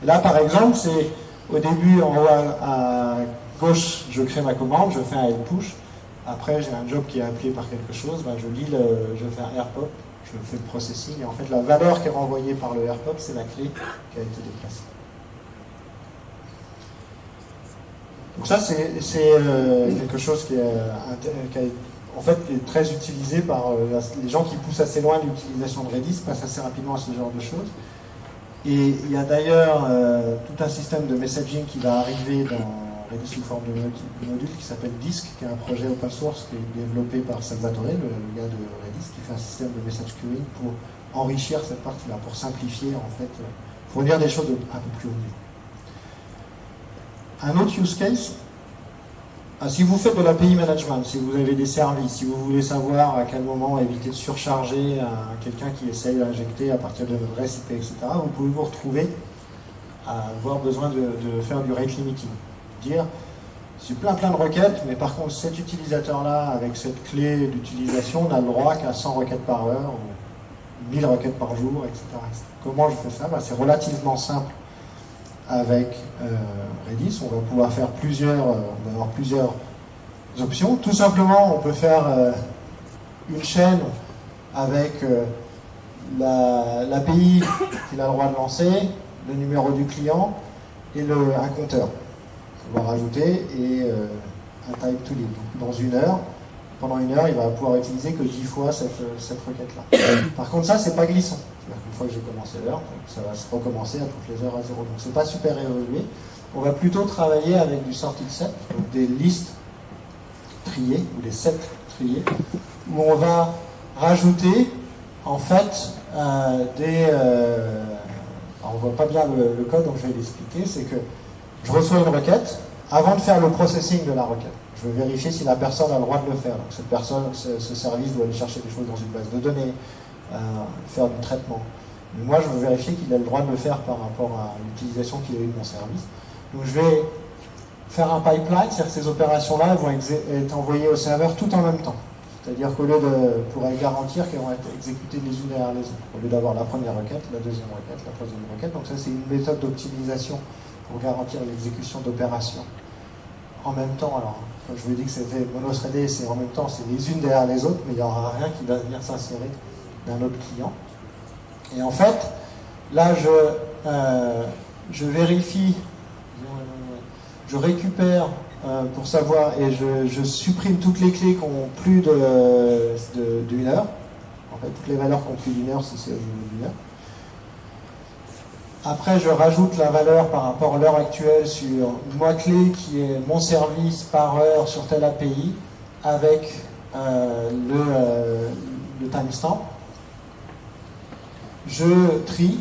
Là, par exemple, c'est au début, en haut à gauche, je crée ma commande, je fais un L push. Après, j'ai un job qui est appelé par quelque chose, je fais un R pop, je fais le processing, et en fait, la valeur qui est renvoyée par le R pop, c'est la clé qui a été déplacée. Donc ça, c'est quelque chose qui est très utilisé par les gens qui poussent assez loin l'utilisation de Redis, passent assez rapidement à ce genre de choses. Et il y a d'ailleurs tout un système de messaging qui va arriver dans Redis sous forme de module qui s'appelle Disk, qui est un projet open source qui est développé par Salvatore, le gars de Redis, qui fait un système de message queuing pour enrichir cette partie-là, pour simplifier, en fait, fournir des choses un peu plus haut niveau. Un autre use case, si vous faites de l'API management, si vous avez des services, si vous voulez savoir à quel moment éviter de surcharger quelqu'un qui essaye d'injecter à partir de notre REST IP, etc., vous pouvez vous retrouver à avoir besoin de faire du rate limiting. Dire, j'ai plein de requêtes, mais par contre cet utilisateur-là, avec cette clé d'utilisation, n'a le droit qu'à 100 requêtes par heure, ou 1000 requêtes par jour, etc. Comment je fais ça? C'est relativement simple. Avec Redis, on va pouvoir faire on va avoir plusieurs options. Tout simplement, on peut faire une chaîne avec l'API qu'il a le droit de lancer, le numéro du client et un compteur. On va rajouter et un type to lead. Donc, dans une heure, pendant une heure, il va pouvoir utiliser que 10 fois cette requête-là. Par contre, ça, c'est pas glissant. C'est-à-dire qu'une fois que j'ai commencé l'heure, ça va se recommencer à toutes les heures à 0. Donc, c'est pas super évolué. On va plutôt travailler avec du sorted set, donc des listes triées, ou des sets triés, où on va rajouter, en fait, on voit pas bien le code, donc je vais l'expliquer. C'est que je reçois une requête, avant de faire le processing de la requête. Je veux vérifier si la personne a le droit de le faire. Donc cette personne, ce service doit aller chercher des choses dans une base de données, faire du traitement. Mais moi, je veux vérifier qu'il a le droit de le faire par rapport à l'utilisation qu'il a eu de mon service. Donc je vais faire un pipeline, c'est-à-dire que ces opérations-là vont être envoyées au serveur tout en même temps. C'est-à-dire qu'au lieu de, pour garantir qu'elles vont être exécutées les unes derrière les autres, au lieu d'avoir la première requête, la deuxième requête, la troisième requête. Donc ça, c'est une méthode d'optimisation pour garantir l'exécution d'opérations en même temps. Alors, quand je vous dis que c'était mono-threadé, c'est en même temps, c'est les unes derrière les autres, mais il n'y aura rien qui va venir s'insérer d'un autre client. Et en fait, là, je vérifie, je récupère pour savoir, et je supprime toutes les clés qui ont plus d'une heure. En fait, toutes les valeurs qui ont plus d'une heure, si c'est d'une heure. Après, je rajoute la valeur par rapport à l'heure actuelle sur moi clé qui est mon service par heure sur telle API avec le timestamp. Je trie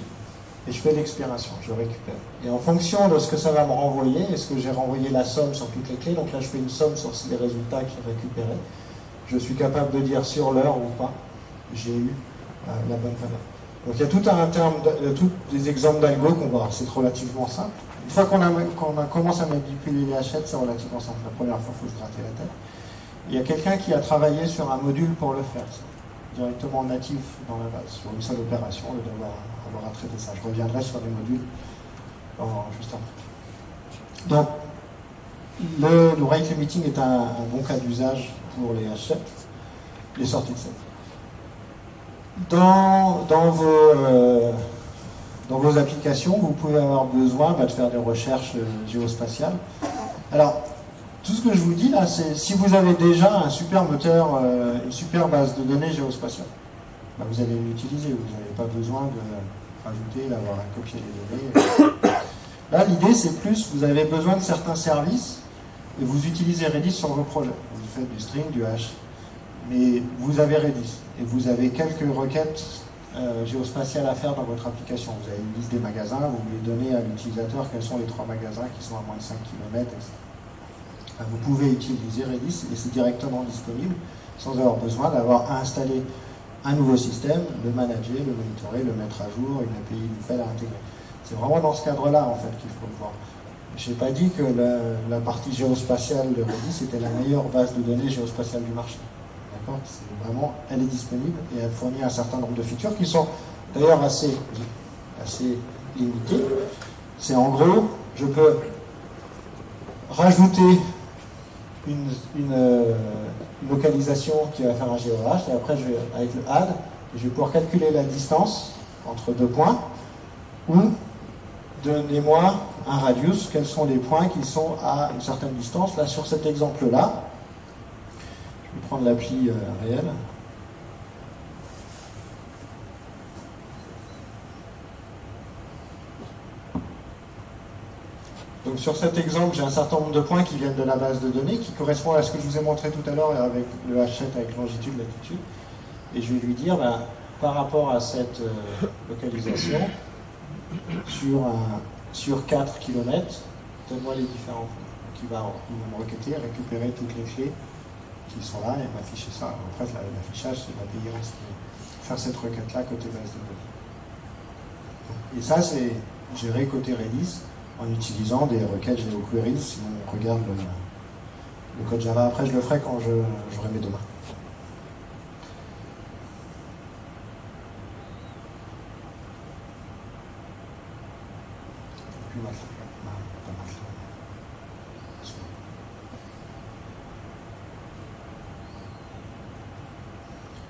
et je fais l'expiration, je récupère. Et en fonction de ce que ça va me renvoyer, est-ce que j'ai renvoyé la somme sur toutes les clés, donc là je fais une somme sur les résultats que j'ai récupérés, je suis capable de dire sur l'heure ou pas, j'ai eu la bonne valeur. Donc il y a tout un terme, tous des exemples d'algo qu'on va voir, c'est relativement simple. Une fois qu'on commence à manipuler les hachettes, c'est relativement simple. La première fois, il faut se gratter la tête. Il y a quelqu'un qui a travaillé sur un module pour le faire, directement natif dans la base, sur une seule opération, au lieu d'avoir à traiter ça. Je reviendrai sur les modules juste après. Donc, le rate limiting est un bon cas d'usage pour les hachettes, les sorties de set. Dans vos applications, vous pouvez avoir besoin de faire des recherches géospatiales. Alors, tout ce que je vous dis là, c'est si vous avez déjà un super moteur, une super base de données géospatiale, ben vous allez l'utiliser, vous n'avez pas besoin de rajouter, d'avoir à copier les données. Là, l'idée, c'est plus, vous avez besoin de certains services et vous utilisez Redis sur vos projets. Vous faites du string, du hash, mais vous avez Redis et vous avez quelques requêtes géospatiales à faire dans votre application. Vous avez une liste des magasins, vous voulez donner à l'utilisateur quels sont les 3 magasins qui sont à moins de 5 km, etc. Vous pouvez utiliser Redis et c'est directement disponible sans avoir besoin d'avoir à installer un nouveau système, le manager, le monitorer, le mettre à jour, une API nouvelle à intégrer. C'est vraiment dans ce cadre-là en fait qu'il faut le voir. Je n'ai pas dit que la partie géospatiale de Redis était la meilleure base de données géospatiale du marché. D'accord ? C'est vraiment, elle est disponible et elle fournit un certain nombre de features qui sont d'ailleurs assez limitées. C'est en gros, je peux rajouter une localisation qui va faire un GeoHash et après avec le add, je vais pouvoir calculer la distance entre deux points ou donnez-moi un radius, quels sont les points qui sont à une certaine distance. Là sur cet exemple là, je vais prendre l'appli réelle. Donc sur cet exemple, j'ai un certain nombre de points qui viennent de la base de données, qui correspondent à ce que je vous ai montré tout à l'heure avec le hachette avec longitude, latitude. Et je vais lui dire, par rapport à cette localisation, sur 4 km, donne-moi les différents points. Donc il va me requêter, récupérer toutes les clés qui sont là et m'afficher ça. Après, l'affichage, c'est l'API REST qui faire cette requête-là côté base de données. Et ça, c'est géré côté Redis, en utilisant des requêtes GeoQueries, si on regarde le code Java. Après, je le ferai quand j'aurai mes demain.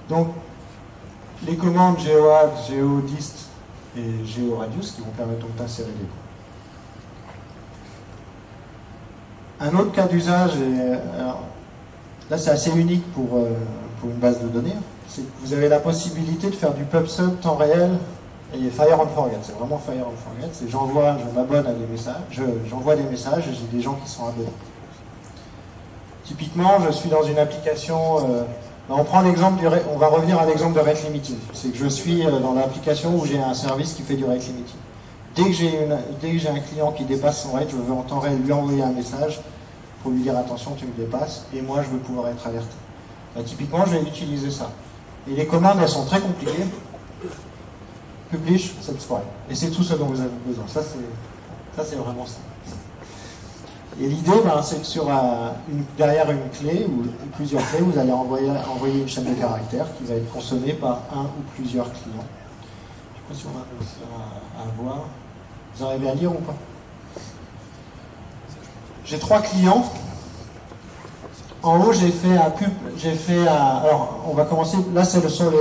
Donc, les commandes GeoAdd, GeoDist et GeoRadius qui vont permettre donc d'insérer des points. Un autre cas d'usage, là c'est assez unique pour une base de données, c'est que vous avez la possibilité de faire du pub/sub temps réel et fire and forget. C'est vraiment fire and forget. C'est je m'abonne à des messages, j'envoie des messages et j'ai des gens qui sont abonnés. Typiquement, je suis dans une application. On prend l'exemple on va revenir à l'exemple de rate limiting. C'est que je suis dans l'application où j'ai un service qui fait du rate limiting. Dès que j'ai un client qui dépasse son rate, je veux en temps réel lui envoyer un message pour lui dire attention, tu me dépasses, et moi je veux pouvoir être alerté. Là, typiquement, je vais utiliser ça. Et les commandes, elles sont très compliquées. Publish, subscribe. Et c'est tout ce dont vous avez besoin. Ça, c'est vraiment ça. Et l'idée, c'est que derrière une clé ou plusieurs clés, vous allez envoyer une chaîne de caractères qui va être consommée par un ou plusieurs clients. Je ne sais pas si on va réussir à voir. Vous arrivez à lire ou pas? J'ai 3 clients. En haut, j'ai fait alors, on va commencer. Là, ce sont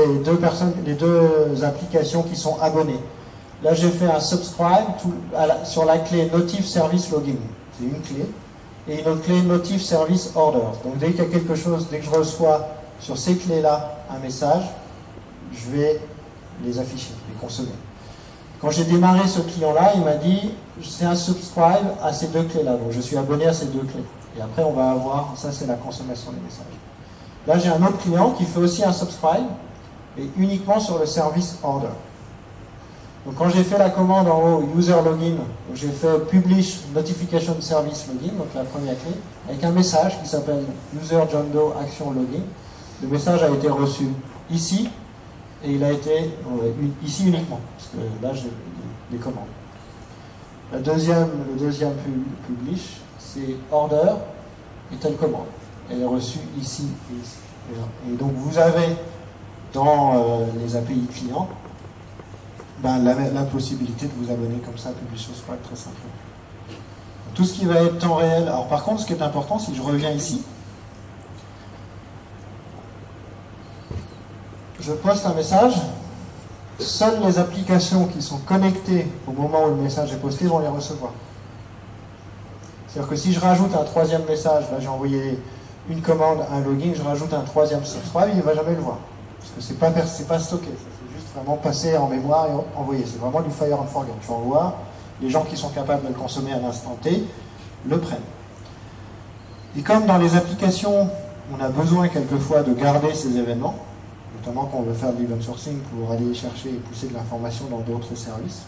les deux applications qui sont abonnées. Là, j'ai fait un subscribe sur la clé Notif Service Login. C'est une clé. Et une autre clé Notif Service Orders. Donc, dès qu'il y a quelque chose, dès que je reçois sur ces clés-là un message, je vais les afficher, les consommer. Quand j'ai démarré ce client-là, il m'a dit c'est un subscribe à ces 2 clés-là. Donc, je suis abonné à ces 2 clés. Et après, on va avoir, ça c'est la consommation des messages. Là, j'ai un autre client qui fait aussi un subscribe, et uniquement sur le service order. Donc, quand j'ai fait la commande en haut, user login, j'ai fait publish notification service login, donc la première clé, avec un message qui s'appelle user John Doe action login. Le message a été reçu ici, et il a été ici uniquement, parce que là, j'ai les commandes. Le deuxième publish, c'est order et telle commande. Elle est reçue ici et ici. Et donc vous avez dans les API clients la possibilité de vous abonner comme ça à Publish Subscribe très simplement. Donc, tout ce qui va être temps réel. Alors par contre, ce qui est important, si je reviens ici, je poste un message. Seules les applications qui sont connectées au moment où le message est posté vont les recevoir. C'est-à-dire que si je rajoute un 3e message, là j'ai envoyé une commande, un login, je rajoute un 3e subscribe, il ne va jamais le voir. Parce que c'est pas stocké, c'est juste vraiment passé en mémoire et envoyé. C'est vraiment du fire and forget. Tu envoies, les gens qui sont capables de le consommer à l'instant T le prennent. Et comme dans les applications, on a besoin quelquefois de garder ces événements, notamment quand on veut faire de l'event sourcing pour aller chercher et pousser de l'information dans d'autres services,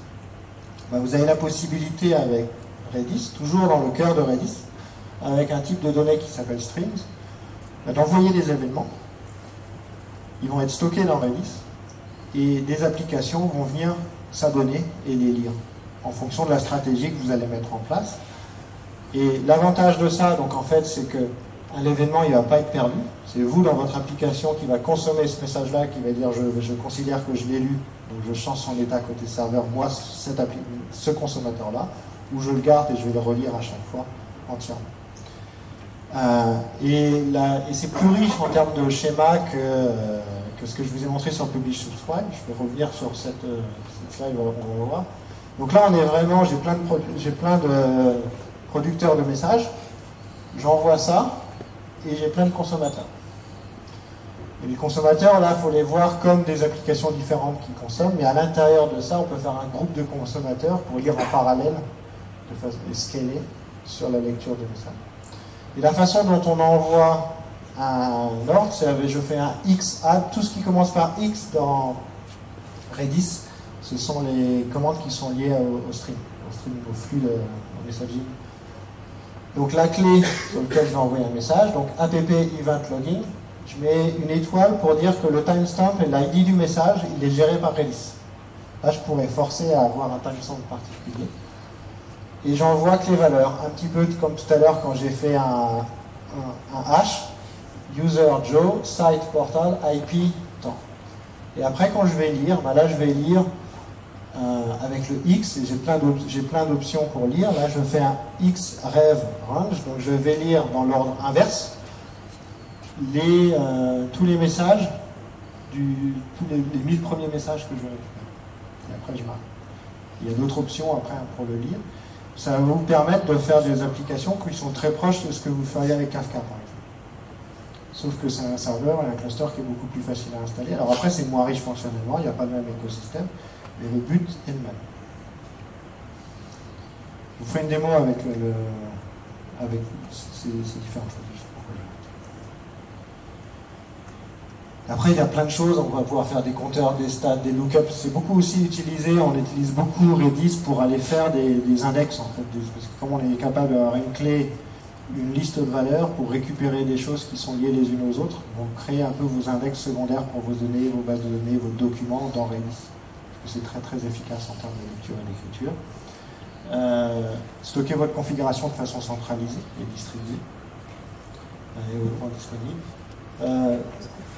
vous avez la possibilité avec Redis, toujours dans le cœur de Redis, avec un type de données qui s'appelle strings, d'envoyer des événements. Ils vont être stockés dans Redis et des applications vont venir s'abonner et les lire en fonction de la stratégie que vous allez mettre en place. Et l'avantage de ça, donc en fait, c'est que l'événement, il ne va pas être perdu. C'est vous, dans votre application, qui va consommer ce message-là, qui va dire je considère que je l'ai lu, donc je change son état côté serveur, moi, ce consommateur-là, ou je le garde et je vais le relire à chaque fois entièrement. Et c'est plus riche en termes de schéma que ce que je vous ai montré sur Publish Subscribe. Je vais revenir sur cette slide, on va voir. Donc là, on est vraiment, j'ai plein de producteurs de messages, j'envoie ça, et j'ai plein de consommateurs. Et les consommateurs, là, il faut les voir comme des applications différentes qui consomment, mais à l'intérieur de ça, on peut faire un groupe de consommateurs pour lire en parallèle, de façon scaler sur la lecture des messages. Et la façon dont on envoie un ordre, c'est je fais un X add. Tout ce qui commence par X dans Redis, ce sont les commandes qui sont liées au stream, au flux de messaging. Donc la clé sur laquelle je vais envoyer un message, donc app event login, je mets une étoile pour dire que le timestamp et l'ID du message, il est géré par Redis. Là, je pourrais forcer à avoir un timestamp particulier. Et j'envoie que les valeurs, un petit peu comme tout à l'heure quand j'ai fait un hash, user Joe, site portal, IP, temps. Et après, quand je vais lire, là, je vais lire avec le X, et j'ai plein d'options pour lire. Là, je fais un X rev range, donc je vais lire dans l'ordre inverse tous les messages, tous les 1000 premiers messages que je vais récupérer. Et après, je marque. Il y a d'autres options après pour le lire. Ça va vous permettre de faire des applications qui sont très proches de ce que vous feriez avec Kafka, par exemple. Sauf que c'est un serveur et un cluster qui est beaucoup plus facile à installer. Alors après, c'est moins riche fonctionnellement, il n'y a pas le même écosystème, mais le but est le même. Je vous ferai une démo avec ces différentes choses. Après, il y a plein de choses, on va pouvoir faire des compteurs, des stats, des lookups. C'est beaucoup aussi utilisé, on utilise beaucoup Redis pour aller faire des index, en fait. Parce que comme on est capable d'avoir une clé, une liste de valeurs pour récupérer des choses qui sont liées les unes aux autres, vous créez un peu vos index secondaires pour vos données, vos bases de données, vos documents dans Redis. Parce que c'est très très efficace en termes de lecture et d'écriture. stocker votre configuration de façon centralisée et distribuée, et au point disponible.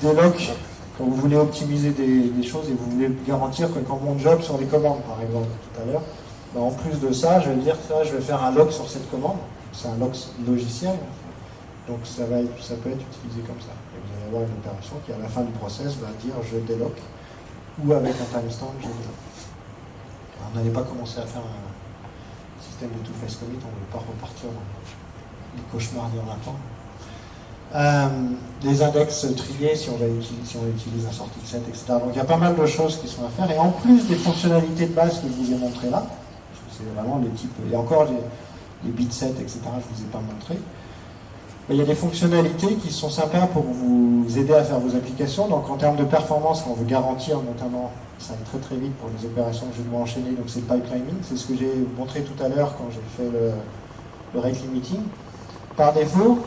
Des locks, quand vous voulez optimiser des choses et vous voulez garantir que quand mon job sur les commandes, par exemple, tout à l'heure, ben en plus de ça, je vais dire que je vais faire un lock sur cette commande. C'est un lock logiciel. Donc ça peut être utilisé comme ça. Et vous allez avoir une opération qui, à la fin du process, va dire je délock, ou avec un timestamp, je délock. On n'allait pas commencer à faire un système de two-phase commit, on ne veut pas repartir dans les cauchemars d'il y en a temps. Les index triés si on utilise un sortie set, etc. Donc il y a pas mal de choses qui sont à faire. Et en plus des fonctionnalités de base que je vous ai montrées là, c'est vraiment les types, et encore les bit sets, etc., je ne vous ai pas montré. Mais il y a des fonctionnalités qui sont sympas pour vous aider à faire vos applications. Donc en termes de performance, on veut garantir notamment, ça va très très vite pour les opérations que je dois enchaîner, donc c'est le pipelining, c'est ce que j'ai montré tout à l'heure quand j'ai fait le rate limiting. Par défaut,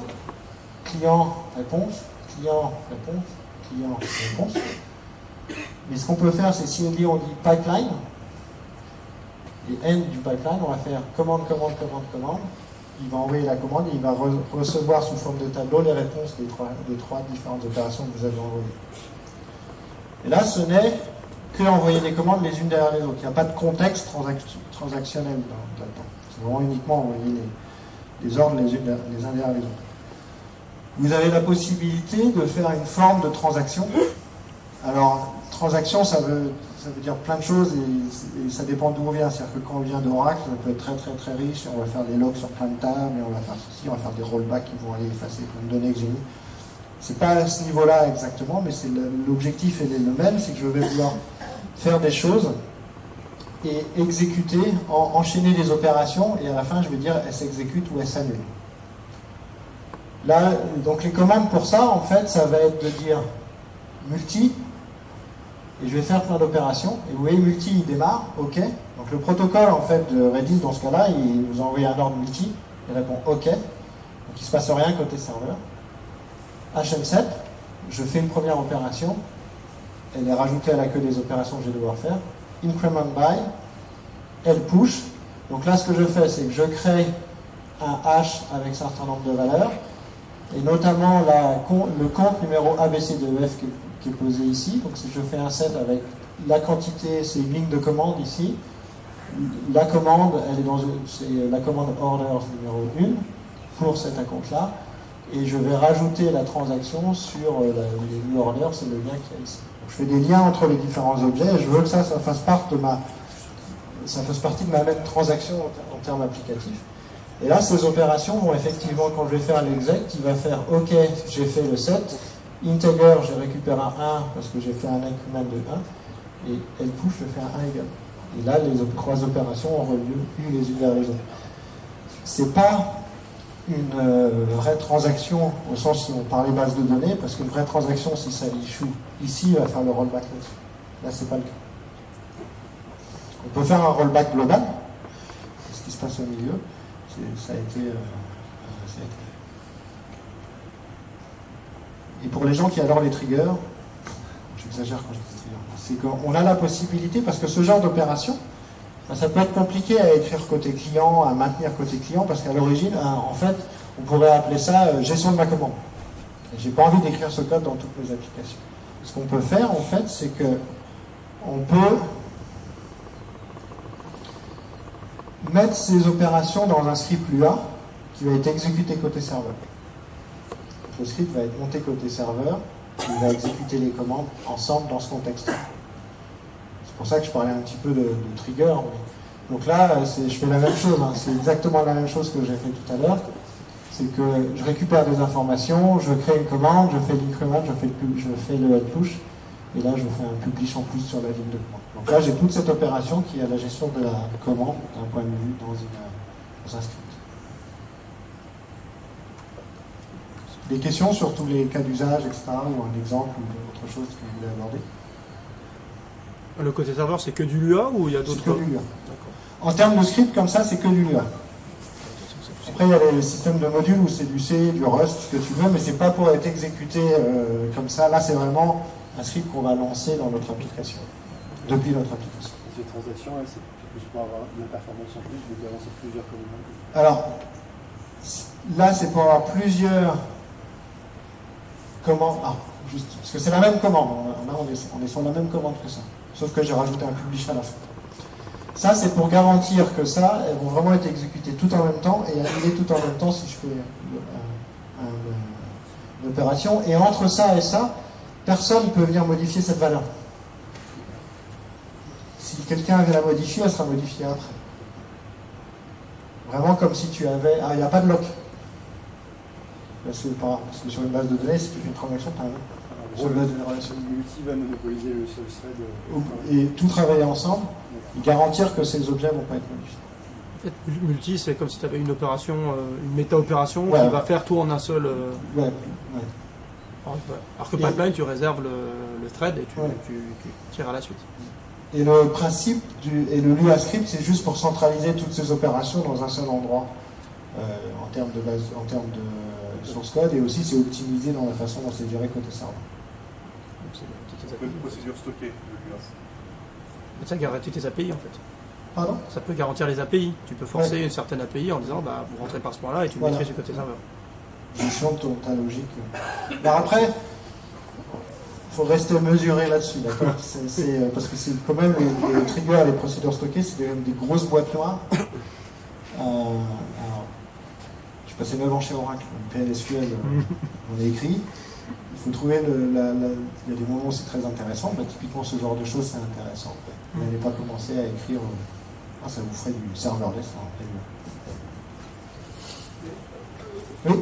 client-réponse, client-réponse, client-réponse. Mais ce qu'on peut faire, c'est si on dit pipeline, et end du pipeline, on va faire commande, commande, commande, commande. Il va envoyer la commande et il va recevoir sous forme de tableau les réponses des trois différentes opérations que vous avez envoyées. Et là, ce n'est que envoyer des commandes les unes derrière les autres. Il n'y a pas de contexte transactionnel là-dedans. C'est vraiment uniquement envoyer les ordres les uns derrière les autres. Vous avez la possibilité de faire une forme de transaction. Alors, transaction, ça veut dire plein de choses et ça dépend d'où on vient. C'est-à-dire que quand on vient d'Oracle, ça peut être très très très riche. On va faire des logs sur plein de tables, et on va faire ceci, on va faire des rollbacks qui vont aller effacer plein de données que j'ai mis. C'est pas à ce niveau-là exactement, mais l'objectif est le même, c'est que je vais vouloir faire des choses et exécuter, enchaîner des opérations, et à la fin je vais dire elle s'exécute ou elle s'annule. Là, donc les commandes pour ça, en fait, ça va être de dire multi, et je vais faire plein d'opérations, et vous voyez multi il démarre, ok, donc le protocole en fait de Redis dans ce cas-là, il vous envoie un ordre multi, il répond ok, donc il ne se passe rien côté serveur. HM7, je fais une première opération, elle est rajoutée à la queue des opérations que je vais devoir faire. Increment by, elle push. Donc là, ce que je fais, c'est que je crée un hash avec un certain nombre de valeurs, et notamment le compte numéro ABCDEF qui est posé ici. Donc si je fais un set avec la quantité, c'est une ligne de commande ici. La commande, c'est la commande orders numéro 1 pour cet compte-là. Et je vais rajouter la transaction sur les new orders, c'est le lien qu'il y a ici. Donc, je fais des liens entre les différents objets et je veux que ça fasse partie de ma même transaction en termes applicatifs. Et là, ces opérations vont effectivement, quand je vais faire l'exec, il va faire OK, j'ai fait le set, integer, j'ai récupéré un 1 parce que j'ai fait un increment de 1, et elle push, je fais un 1 égal. Et là, les trois opérations auront lieu les unes vers les autres. C'est pas une vraie transaction au sens où on parlait base de données, parce qu'une vraie transaction, si ça échoue ici, il va faire le rollback là-dessus. Là, c'est pas le cas. On peut faire un rollback global. Ce qui se passe au milieu, ça a été fait. Et pour les gens qui adorent les triggers, j'exagère quand je dis triggers, c'est qu'on a la possibilité, parce que ce genre d'opération, ça peut être compliqué à écrire côté client, à maintenir côté client, parce qu'à l'origine, en fait, on pourrait appeler ça gestion de ma commande. Et j'ai pas envie d'écrire ce code dans toutes mes applications. Ce qu'on peut faire, en fait, c'est que on peut mettre ces opérations dans un script Lua qui va être exécuté côté serveur. Le script va être monté côté serveur, il va exécuter les commandes ensemble dans ce contexte-là. C'est pour ça que je parlais un petit peu de trigger. Donc là, je fais la même chose, hein. C'est exactement la même chose que j'ai fait tout à l'heure. C'est que je récupère des informations, je crée une commande, je fais l'increment, je fais le push, et là je fais un publish en plus sur la ligne de commande. Donc là j'ai toute cette opération qui est à la gestion de la commande d'un point de vue dans un script. Des questions sur tous les cas d'usage, etc., ou un exemple ou autre chose que vous voulez aborder? Le côté serveur, c'est que du Lua ou il y a d'autres? C'est que du Lua. En termes de script, comme ça, c'est que du Lua. Après, il y a les systèmes de modules où c'est du C, du Rust, ce que tu veux, mais c'est pas pour être exécuté comme ça. Là, c'est vraiment un script qu'on va lancer dans notre application, depuis notre application. Les transactions, elles, c'est plus pour avoir de la performance en plus, de avancer plusieurs commandes. Alors, là, c'est pour avoir plusieurs commandes. Ah, juste, parce que c'est la même commande. Là, on est sur la même commande que ça. Sauf que j'ai rajouté un publish à la fin. Ça, c'est pour garantir que ça, elles vont vraiment être exécutées tout en même temps et annuler tout en même temps si je fais une opération. Et entre ça et ça, personne ne peut venir modifier cette valeur. Si quelqu'un vient la modifier, elle sera modifiée après. Vraiment comme si tu avais... Ah, il n'y a pas de lock. Parce que sur une base de données, si tu fais une transaction, tu as un lock. Sur la relation multi va monopoliser le seul thread. Et tout travailler ensemble, et garantir que ces objets ne vont pas être modifiés. En fait, multi, c'est comme si tu avais une opération, une méta-opération Ouais. qui va faire tout en un seul. Ouais. Alors que pipeline, tu réserves le thread et tu tires à la suite. Et le principe et le Lua script, c'est juste pour centraliser toutes ces opérations dans un seul endroit en termes de source code, et aussi c'est optimisé dans la façon dont c'est géré côté serveur. Ça peut être une procédure stockée, le Lua. Ça garantit tes API en fait. Pardon? Ça peut garantir les API. Tu peux forcer une certaine API en disant bah, vous rentrez par ce point-là et tu le maîtrises du côté serveur. Gestion de ta logique. Alors après, il faut rester mesuré là-dessus, d'accord? Parce que c'est quand même les triggers, les procédures stockées, c'est des grosses boîtes noires. Alors, je suis passé 9 ans chez Oracle, PLSQL, on a écrit. Il faut trouver il y a des moments où c'est très intéressant, bah, typiquement ce genre de choses c'est intéressant. Vous n'allez pas commencer à écrire, ça vous ferait du serverless. Oui.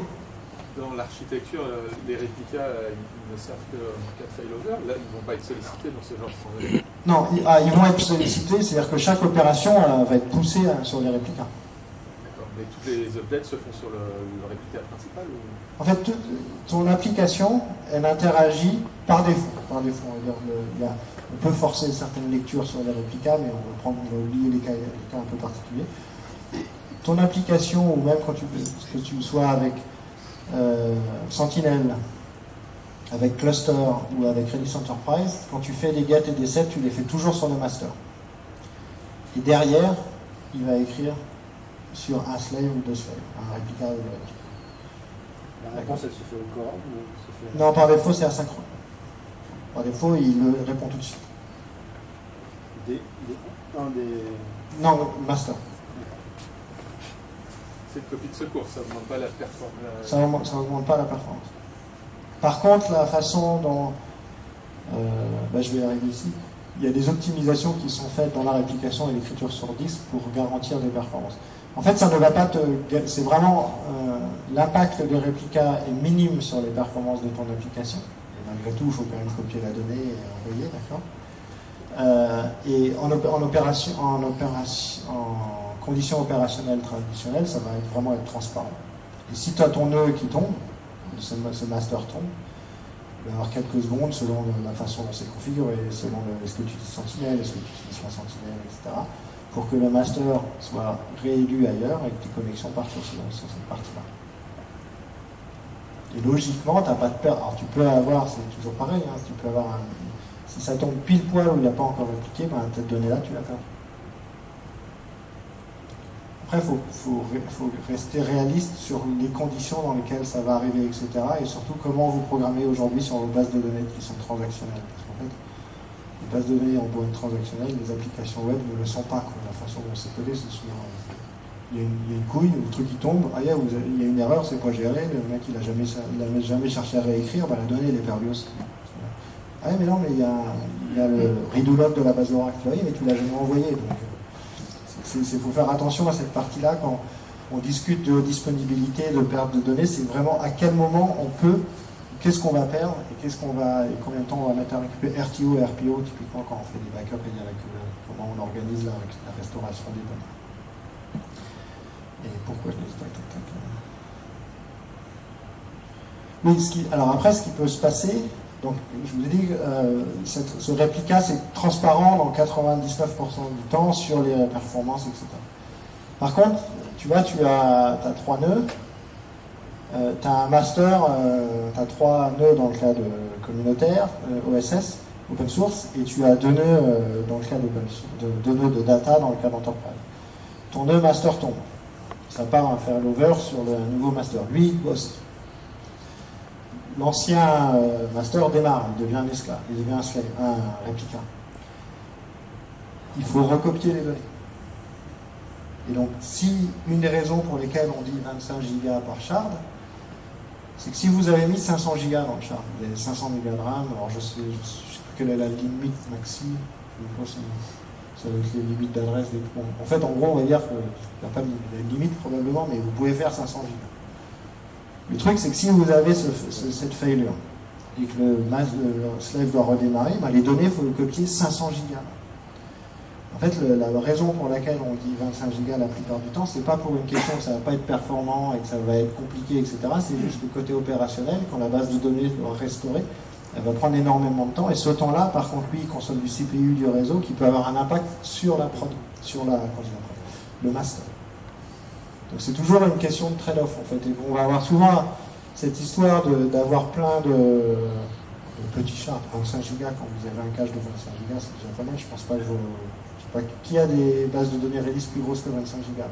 Dans l'architecture, les réplicas, ils ne servent que en cas de failover. Là, ils ne vont pas être sollicités dans ce genre de scenario. Non, ils vont être sollicités, c'est-à-dire que chaque opération va être poussée sur les réplicas. D'accord. Mais toutes les updates se font sur le réplica principal ou... En fait, ton application, elle interagit par défaut. Par défaut, on peut forcer certaines lectures sur les réplicas, mais on va oublier les cas un peu particuliers. Ton application, ou même que tu sois avec Sentinel, avec Cluster ou avec Redis Enterprise, quand tu fais des get et des set, tu les fais toujours sur le master. Et derrière, il va écrire sur un slave ou deux slaves, un réplica ou deux réplica. La réponse, elle se fait au corps ou se fait... Non, par défaut, c'est asynchrone. Par défaut, il répond tout de suite. Non, master. C'est une copie de secours, ça n'augmente pas la performance. Ça n'augmente pas la performance. Par contre, la façon dont... je vais y arriver ici. Il y a des optimisations qui sont faites dans la réplication et l'écriture sur disque pour garantir des performances. En fait, ça ne va pas te... C'est vraiment... l'impact des réplicas est minime sur les performances de ton application. Et malgré tout, il faut quand même copier la donnée et envoyer, d'accord? Et en conditions opérationnelles traditionnelles, ça va vraiment être transparent. Et si tu as ton nœud qui tombe, ce master tombe, il va y avoir quelques secondes selon la façon dont c'est configuré, selon est-ce que tu utilises Sentinel, est-ce que tu utilises pas Sentinel, etc., pour que le master soit réélu ailleurs et que tes connexions partent sur cette partie-là. Et logiquement, tu n'as pas de perte. Alors tu peux avoir, c'est toujours pareil, hein, tu peux avoir si ça tombe pile poil où il n'a pas encore répliqué, ben, cette donnée-là, tu l'as perdue. Après, il faut rester réaliste sur les conditions dans lesquelles ça va arriver, etc. Et surtout, comment vous programmez aujourd'hui sur vos bases de données qui sont transactionnelles. Parce qu'en fait, les bases de données en mode transactionnel, les applications web ne le sont pas. Quoi. La façon dont c'est codé, c'est souvent... Il y a une couille, le truc qui tombe, il y a une erreur, c'est pas géré, le mec il n'a jamais cherché à réécrire, ben, la donnée elle est perdue aussi. Ah mais non, mais il y a le redo log de la base Oracle, oui, mais tu l'as jamais envoyé. Donc, il faut faire attention à cette partie-là quand on discute de disponibilité, de perte de données, c'est vraiment à quel moment on peut, qu'est-ce qu'on va perdre et combien de temps on va mettre à récupérer RTO et RPO, typiquement quand on fait des backups et avec comment on organise la restauration des données. Et pourquoi je dis tac. Alors après, ce qui peut se passer, donc je vous ai dit, ce réplica, c'est transparent dans 99% du temps sur les performances, etc. Par contre, tu vois, tu as 3 nœuds, tu as un master, tu as 3 nœuds dans le cas de communautaire, OSS, open source et tu as 2 nœuds dans le cas de nœuds de data dans le cas d'enterprise. Ton nœud master tombe. Ça part à faire l'over sur le nouveau master. Lui, il bosse. L'ancien master démarre, il devient un esclave, il devient un réplica. Il faut recopier les données. Et donc, si une des raisons pour lesquelles on dit 25 gigas par shard, c'est que si vous avez mis 500 gigas dans le shard, vous avez 500 mégas de RAM, alors je sais plus quelle est la limite maxi, ça doit être les limites d'adresse des points. En fait, en gros, on va dire qu'il n'y a pas de limite probablement, mais vous pouvez faire 500 gigas. Le truc, c'est que si vous avez cette failure et que le slave doit redémarrer, ben les données, il faut le copier 500 gigas. En fait, la raison pour laquelle on dit 25 gigas la plupart du temps, c'est pas pour une question que ça va pas être performant et que ça va être compliqué, etc. C'est juste le côté opérationnel, quand la base de données doit restaurer, elle va prendre énormément de temps. Et ce temps-là, par contre, lui, il consomme du CPU, du réseau, qui peut avoir un impact sur la prod, sur le master. Donc c'est toujours une question de trade-off, en fait. Et on va avoir souvent cette histoire d'avoir plein de petits chats, 25 gigas, quand vous avez un cache de 25 gigas, c'est déjà pas mal. Je pense pas que qui a des bases de données Redis plus grosses que 25 gigas?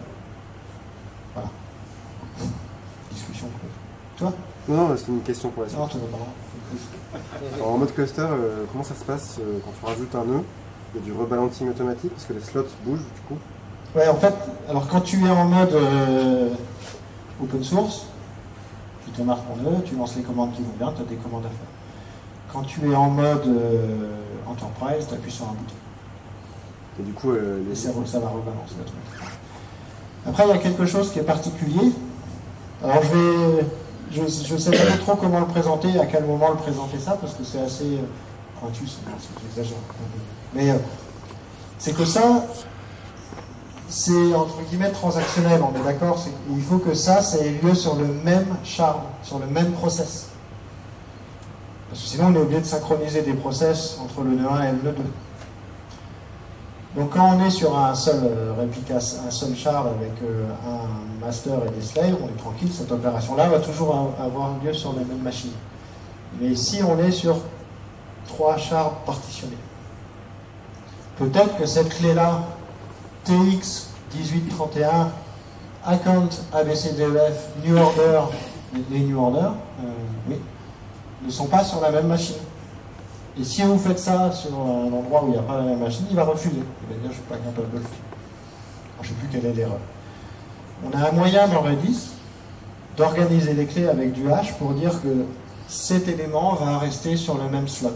Voilà. Discussion. Toi? Non, c'est une question pour la suite. Non, tu vas pas. Alors, en mode cluster, comment ça se passe quand tu rajoutes un nœud? Il y a du rebalancing automatique parce que les slots bougent du coup? Ouais, en fait, alors quand tu es en mode open source, tu te marques ton nœud, tu lances les commandes qui vont bien, tu as des commandes à faire. Quand tu es en mode enterprise, tu appuies sur un bouton. Et du coup, et ça va rebalancer la truc. Après, il y a quelque chose qui est particulier. Alors, je ne sais pas trop comment le présenter, à quel moment le présenter ça, parce que c'est assez pointu, j'exagère. Mais c'est que ça, c'est entre guillemets transactionnel, on est d'accord. Il faut que ça ait lieu sur le même shard, sur le même process. Parce que sinon, on est obligé de synchroniser des process entre le nœud 1 et le nœud 2. Donc quand on est sur un seul réplica, un seul shard avec un master et des slaves, on est tranquille, cette opération-là va toujours avoir lieu sur la même machine. Mais si on est sur 3 shards partitionnés, peut-être que cette clé-là, TX 1831, account ABCDEF, new order, les new order, oui, ne sont pas sur la même machine. Et si vous faites ça sur un endroit où il n'y a pas la même machine, il va refuser. Il va dire, je ne suis pas capable de le faire. Je ne sais plus quelle est l'erreur. On a un moyen dans Redis d'organiser les clés avec du hash pour dire que cet élément va rester sur le même slot.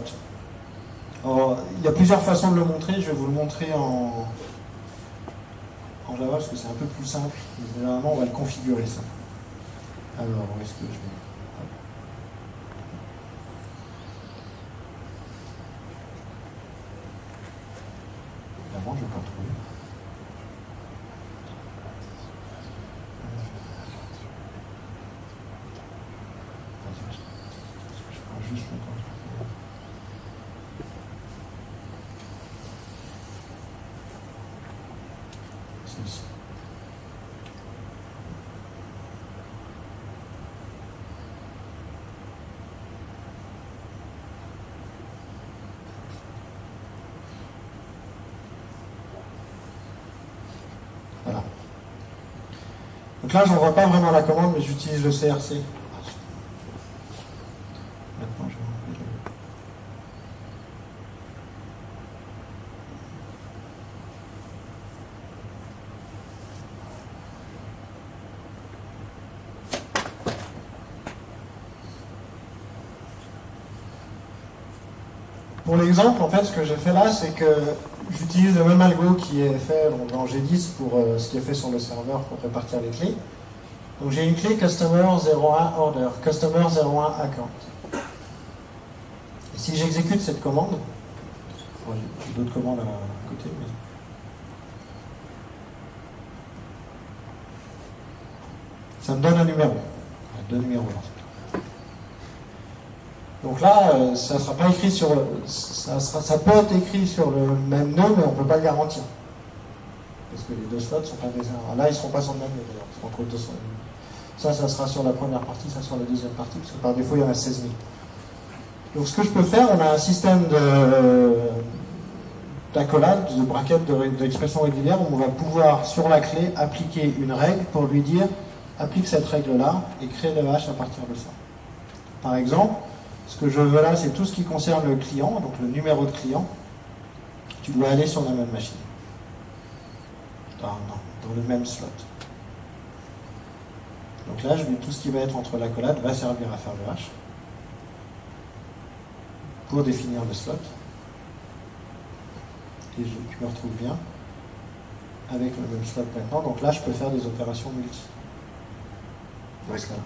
Alors, il y a plusieurs façons de le montrer. Je vais vous le montrer en Java parce que c'est un peu plus simple. Généralement, on va le configurer ça. Alors, où est-ce que je vais... Évidemment, je ne vais pas trouver. Je prends juste le temps. C'est ici. Voilà. Donc là, je ne vois pas vraiment la commande, mais j'utilise le CRC. Maintenant, je vais enlever le... Pour l'exemple, en fait, ce que j'ai fait là, c'est que j'utilise le même algo qui est fait dans G10 pour ce qui est fait sur le serveur pour répartir les clés. Donc j'ai une clé Customer 01 Order, Customer 01 Account. Et si j'exécute cette commande, j'ai d'autres commandes à côté, mais... ça me donne un numéro. Deux numéros dans ce cas. Donc là, ça ne sera pas écrit sur... Ça peut être écrit sur le même nœud, mais on ne peut pas le garantir. Parce que les deux slots ne sont pas des... Là, ils ne seront pas sur le même nœud, d'ailleurs. Entre 200... Ça sera sur la première partie, ça sur la deuxième partie, parce que par défaut, il y en a 16 000. Donc ce que je peux faire, on a un système d'accolade, de braquette d'expression régulière, où on va pouvoir, sur la clé, appliquer une règle pour lui dire applique cette règle-là et crée le hash à partir de ça. Par exemple, ce que je veux là, c'est tout ce qui concerne le client, donc le numéro de client. Tu dois aller sur la même machine, dans le même slot. Donc là, tout ce qui va être entre l'accolade va servir à faire le hash pour définir le slot. Et je me retrouve bien avec le même slot maintenant. Donc là, je peux faire des opérations multi.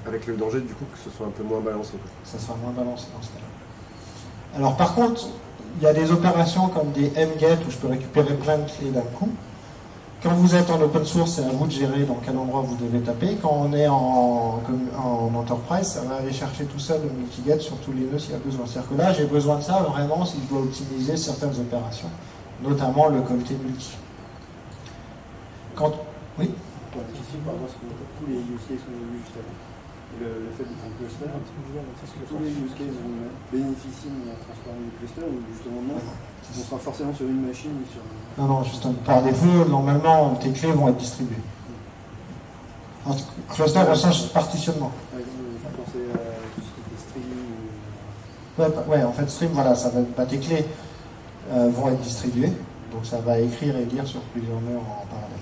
Avec le danger du coup que ce soit un peu moins balancé. Ça sera moins balancé dans ce cas-là. Alors par contre, il y a des opérations comme des mget où je peux récupérer plein de clés d'un coup. Quand vous êtes en open source, c'est à vous de gérer dans quel endroit vous devez taper. Quand on est en enterprise, ça va aller chercher tout seul le multiget sur tous les nœuds s'il y a besoin. C'est-à-dire que là, j'ai besoin de ça vraiment si je dois optimiser certaines opérations, notamment le colleté multi. Oui. Par rapport à ce qu'on appelle tous les use cases qu'on a vus juste avant. Le fait d'être en cluster, tous les use cases bénéficient d'un transfert du cluster ou justement non, on sera forcément sur une machine ou sur... Non, justement, par défaut, normalement, tes clés vont être distribuées. En cluster, au sens partitionnement. Je pensais à tout ce qui était streaming. Ouais, en fait, stream, voilà, tes clés vont être distribuées, donc ça va écrire et lire sur plusieurs nœuds en parallèle.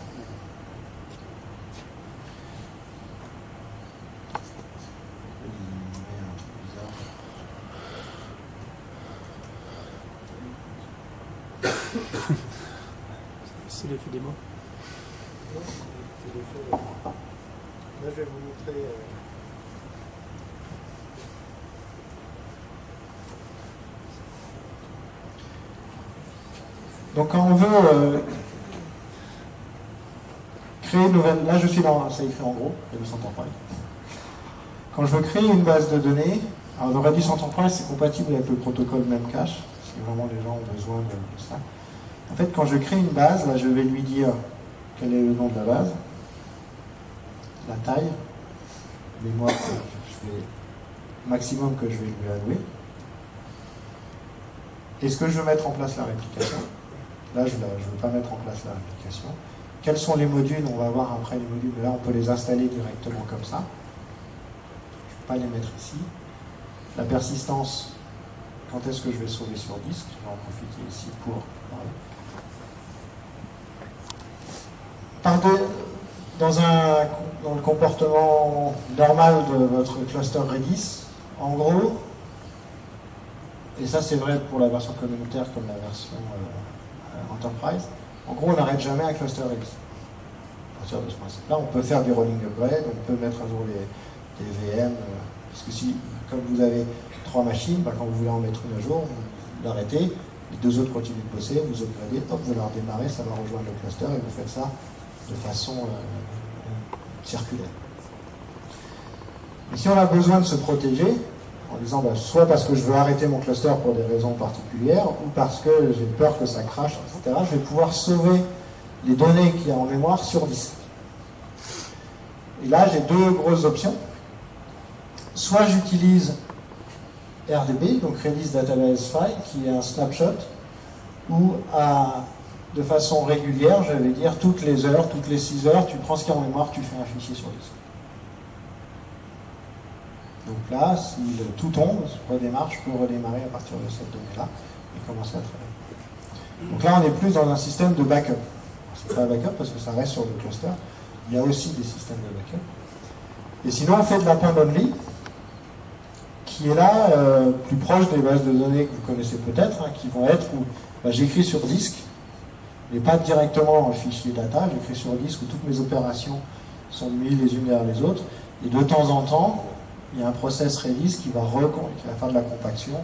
C'est l'effet des mots. Là, je vais vous montrer. Donc, quand on veut créer une nouvelle. Là, je suis dans. C'est écrit en gros, Redis Enterprise. Quand je veux créer une base de données, alors le Redis Enterprise, c'est compatible avec le protocole Memcache, si vraiment les gens ont besoin de ça. En fait, quand je crée une base, là, je vais lui dire quel est le nom de la base, la taille, mémoire maximum que je vais lui allouer. Est-ce que je veux mettre en place la réplication? Là, je ne veux pas mettre en place la réplication. Quels sont les modules? On va voir après les modules, mais là, on peut les installer directement comme ça. Je ne vais pas les mettre ici. La persistance, quand est-ce que je vais sauver sur disque? Je vais en profiter ici pour parler. Dans le comportement normal de votre cluster Redis, en gros, et ça c'est vrai pour la version communautaire comme la version Enterprise, en gros on n'arrête jamais un cluster Redis. À partir de ce principe-là, on peut faire du rolling upgrade, on peut mettre à jour les VM, parce que si, comme vous avez 3 machines, quand vous voulez en mettre une à jour, vous l'arrêtez, les 2 autres continuent de bosser, vous upgradez, hop, vous la redémarrez, ça va rejoindre le cluster et vous faites ça de façon circulaire. Et si on a besoin de se protéger, en disant soit parce que je veux arrêter mon cluster pour des raisons particulières, ou parce que j'ai peur que ça crache, etc., je vais pouvoir sauver les données qu'il y a en mémoire sur disque. Et là, j'ai 2 grosses options. Soit j'utilise RDB, donc Redis Database File, qui est un snapshot, où de façon régulière, je vais dire toutes les heures, toutes les 6 heures, tu prends ce qu'il y a en mémoire, tu fais un fichier sur disque. Donc là, si tout tombe, je redémarre, je peux redémarrer à partir de cette donnée-là et commencer à travailler. Donc là, on est plus dans un système de backup. C'est pas un backup parce que ça reste sur le cluster. Il y a aussi des systèmes de backup. Et sinon, on fait de la point only, qui est là, plus proche des bases de données que vous connaissez peut-être, qui vont être où j'écris sur disque, mais pas directement dans le fichier data, j'écris sur disque où toutes mes opérations sont mises les unes derrière les autres, et de temps en temps, il y a un process Redis qui va faire de la compaction,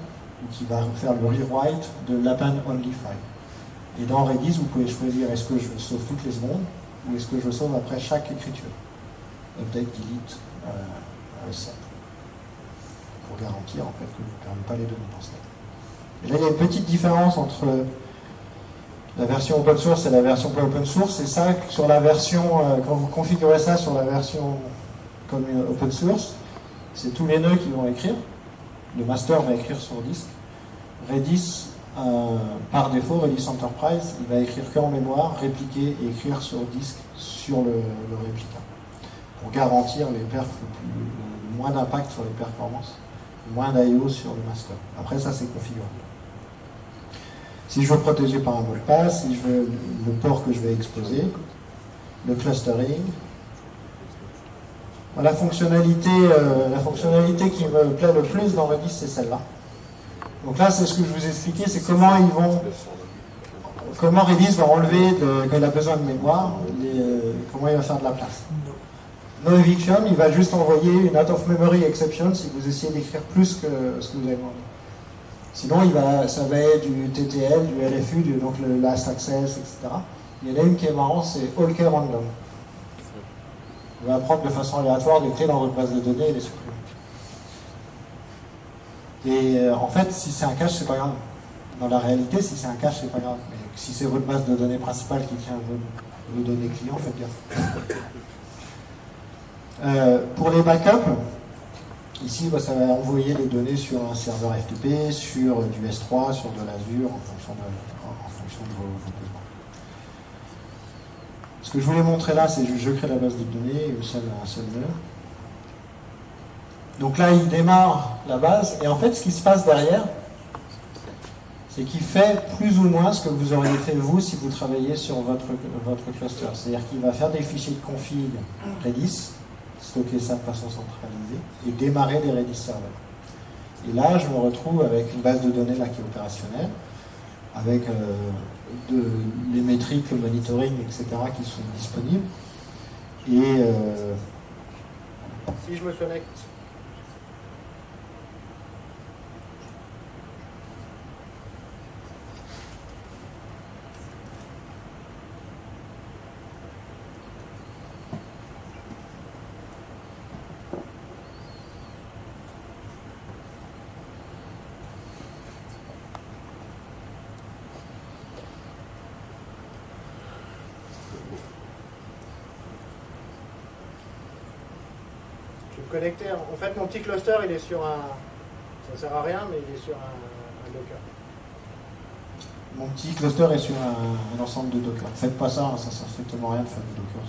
ou qui va faire le rewrite de l'append only file. Et dans Redis, vous pouvez choisir est-ce que je sauve toutes les secondes, ou est-ce que je sauve après chaque écriture. Update, delete, reset. Pour garantir en fait que vous ne perdez pas les données dans ce cas. Et là, il y a une petite différence entre la version open source et la version pas open source. C'est ça, sur la version, quand vous configurez ça sur la version comme open source, c'est tous les nœuds qui vont écrire. le master va écrire sur disque. Redis, par défaut, Redis Enterprise, il va écrire qu'en mémoire, répliquer et écrire sur disque sur le réplica, pour garantir les perfs le moins d'impact sur les performances, moins d'IO sur le master. Après ça, c'est configurable. Si je veux protéger par un mot de passe, si je veux le port que je vais exposer, le clustering. La fonctionnalité qui me plaît le plus dans Redis, c'est celle-là. Donc là, c'est ce que je vous ai expliqué, c'est comment Redis va enlever, quand il a besoin de mémoire, comment il va faire de la place. No eviction, il va juste envoyer une out of memory exception si vous essayez d'écrire plus que ce que vous avez demandé. Sinon, ça va être du TTL, du LFU, donc le last access, etc. Il y en a une qui est marrante, c'est all key random. On va apprendre de façon aléatoire des clés dans votre base de données et les supprimer. Et en fait, si c'est un cache, c'est pas grave. Dans la réalité, si c'est un cache, c'est pas grave. Mais si c'est votre base de données principale qui tient vos données clients, faites gaffe. Pour les backups, ici, ça va envoyer les données sur un serveur FTP, sur du S3, sur de l'Azure, en fonction de vos besoins. Ce que je voulais montrer là, c'est je crée la base de données et un seul nœud. Donc là, il démarre la base, et en fait, ce qui se passe derrière, c'est qu'il fait plus ou moins ce que vous auriez fait vous si vous travailliez sur votre cluster. C'est-à-dire qu'il va faire des fichiers de config Redis, stocker ça de façon centralisée, et démarrer des Redis servers. Et là, je me retrouve avec une base de données là qui est opérationnelle, avec les métriques, le monitoring, etc. qui sont disponibles. Et si je me connecte, connecté. En fait, mon petit cluster, il est sur un... Ça sert à rien, mais il est sur un Docker. Mon petit cluster est sur un ensemble de Docker. Faites pas ça, ça sert strictement à rien de faire du Docker.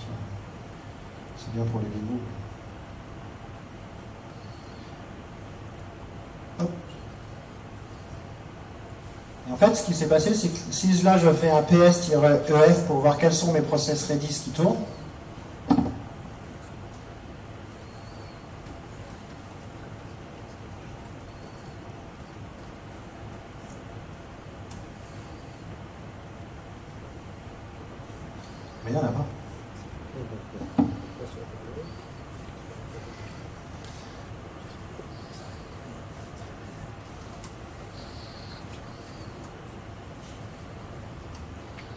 C'est bien pour les démos. Hop. Et en fait, ce qui s'est passé, c'est que si là, je fais un ps-ef pour voir quels sont mes process Redis qui tournent, mais il n'y en a pas.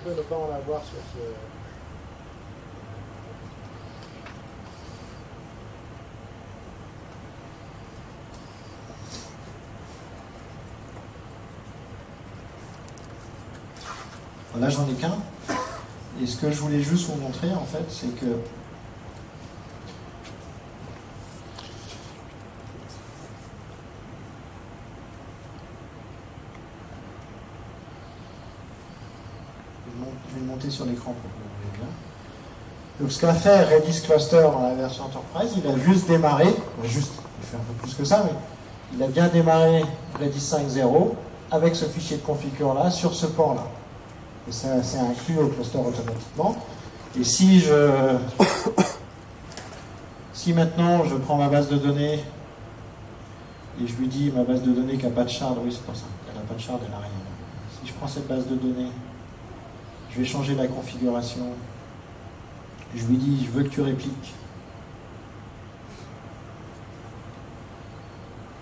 Je peux ne pas en avoir sur ce... Là, j'en ai qu'un. Et ce que je voulais juste vous montrer, en fait, c'est que je vais le monter sur l'écran pour que vous voyez bien. Donc, ce qu'a fait Redis Cluster dans la version Enterprise, il a juste démarré, il fait un peu plus que ça, mais il a bien démarré Redis 5.0 avec ce fichier de configure là sur ce port là. Et ça, c'est inclus au cluster automatiquement. Et si maintenant je prends ma base de données et je lui dis ma base de données qui n'a pas de shard, oui c'est pour ça, elle n'a pas de shard, elle n'a rien. Si je prends cette base de données, je vais changer la configuration, je lui dis je veux que tu répliques.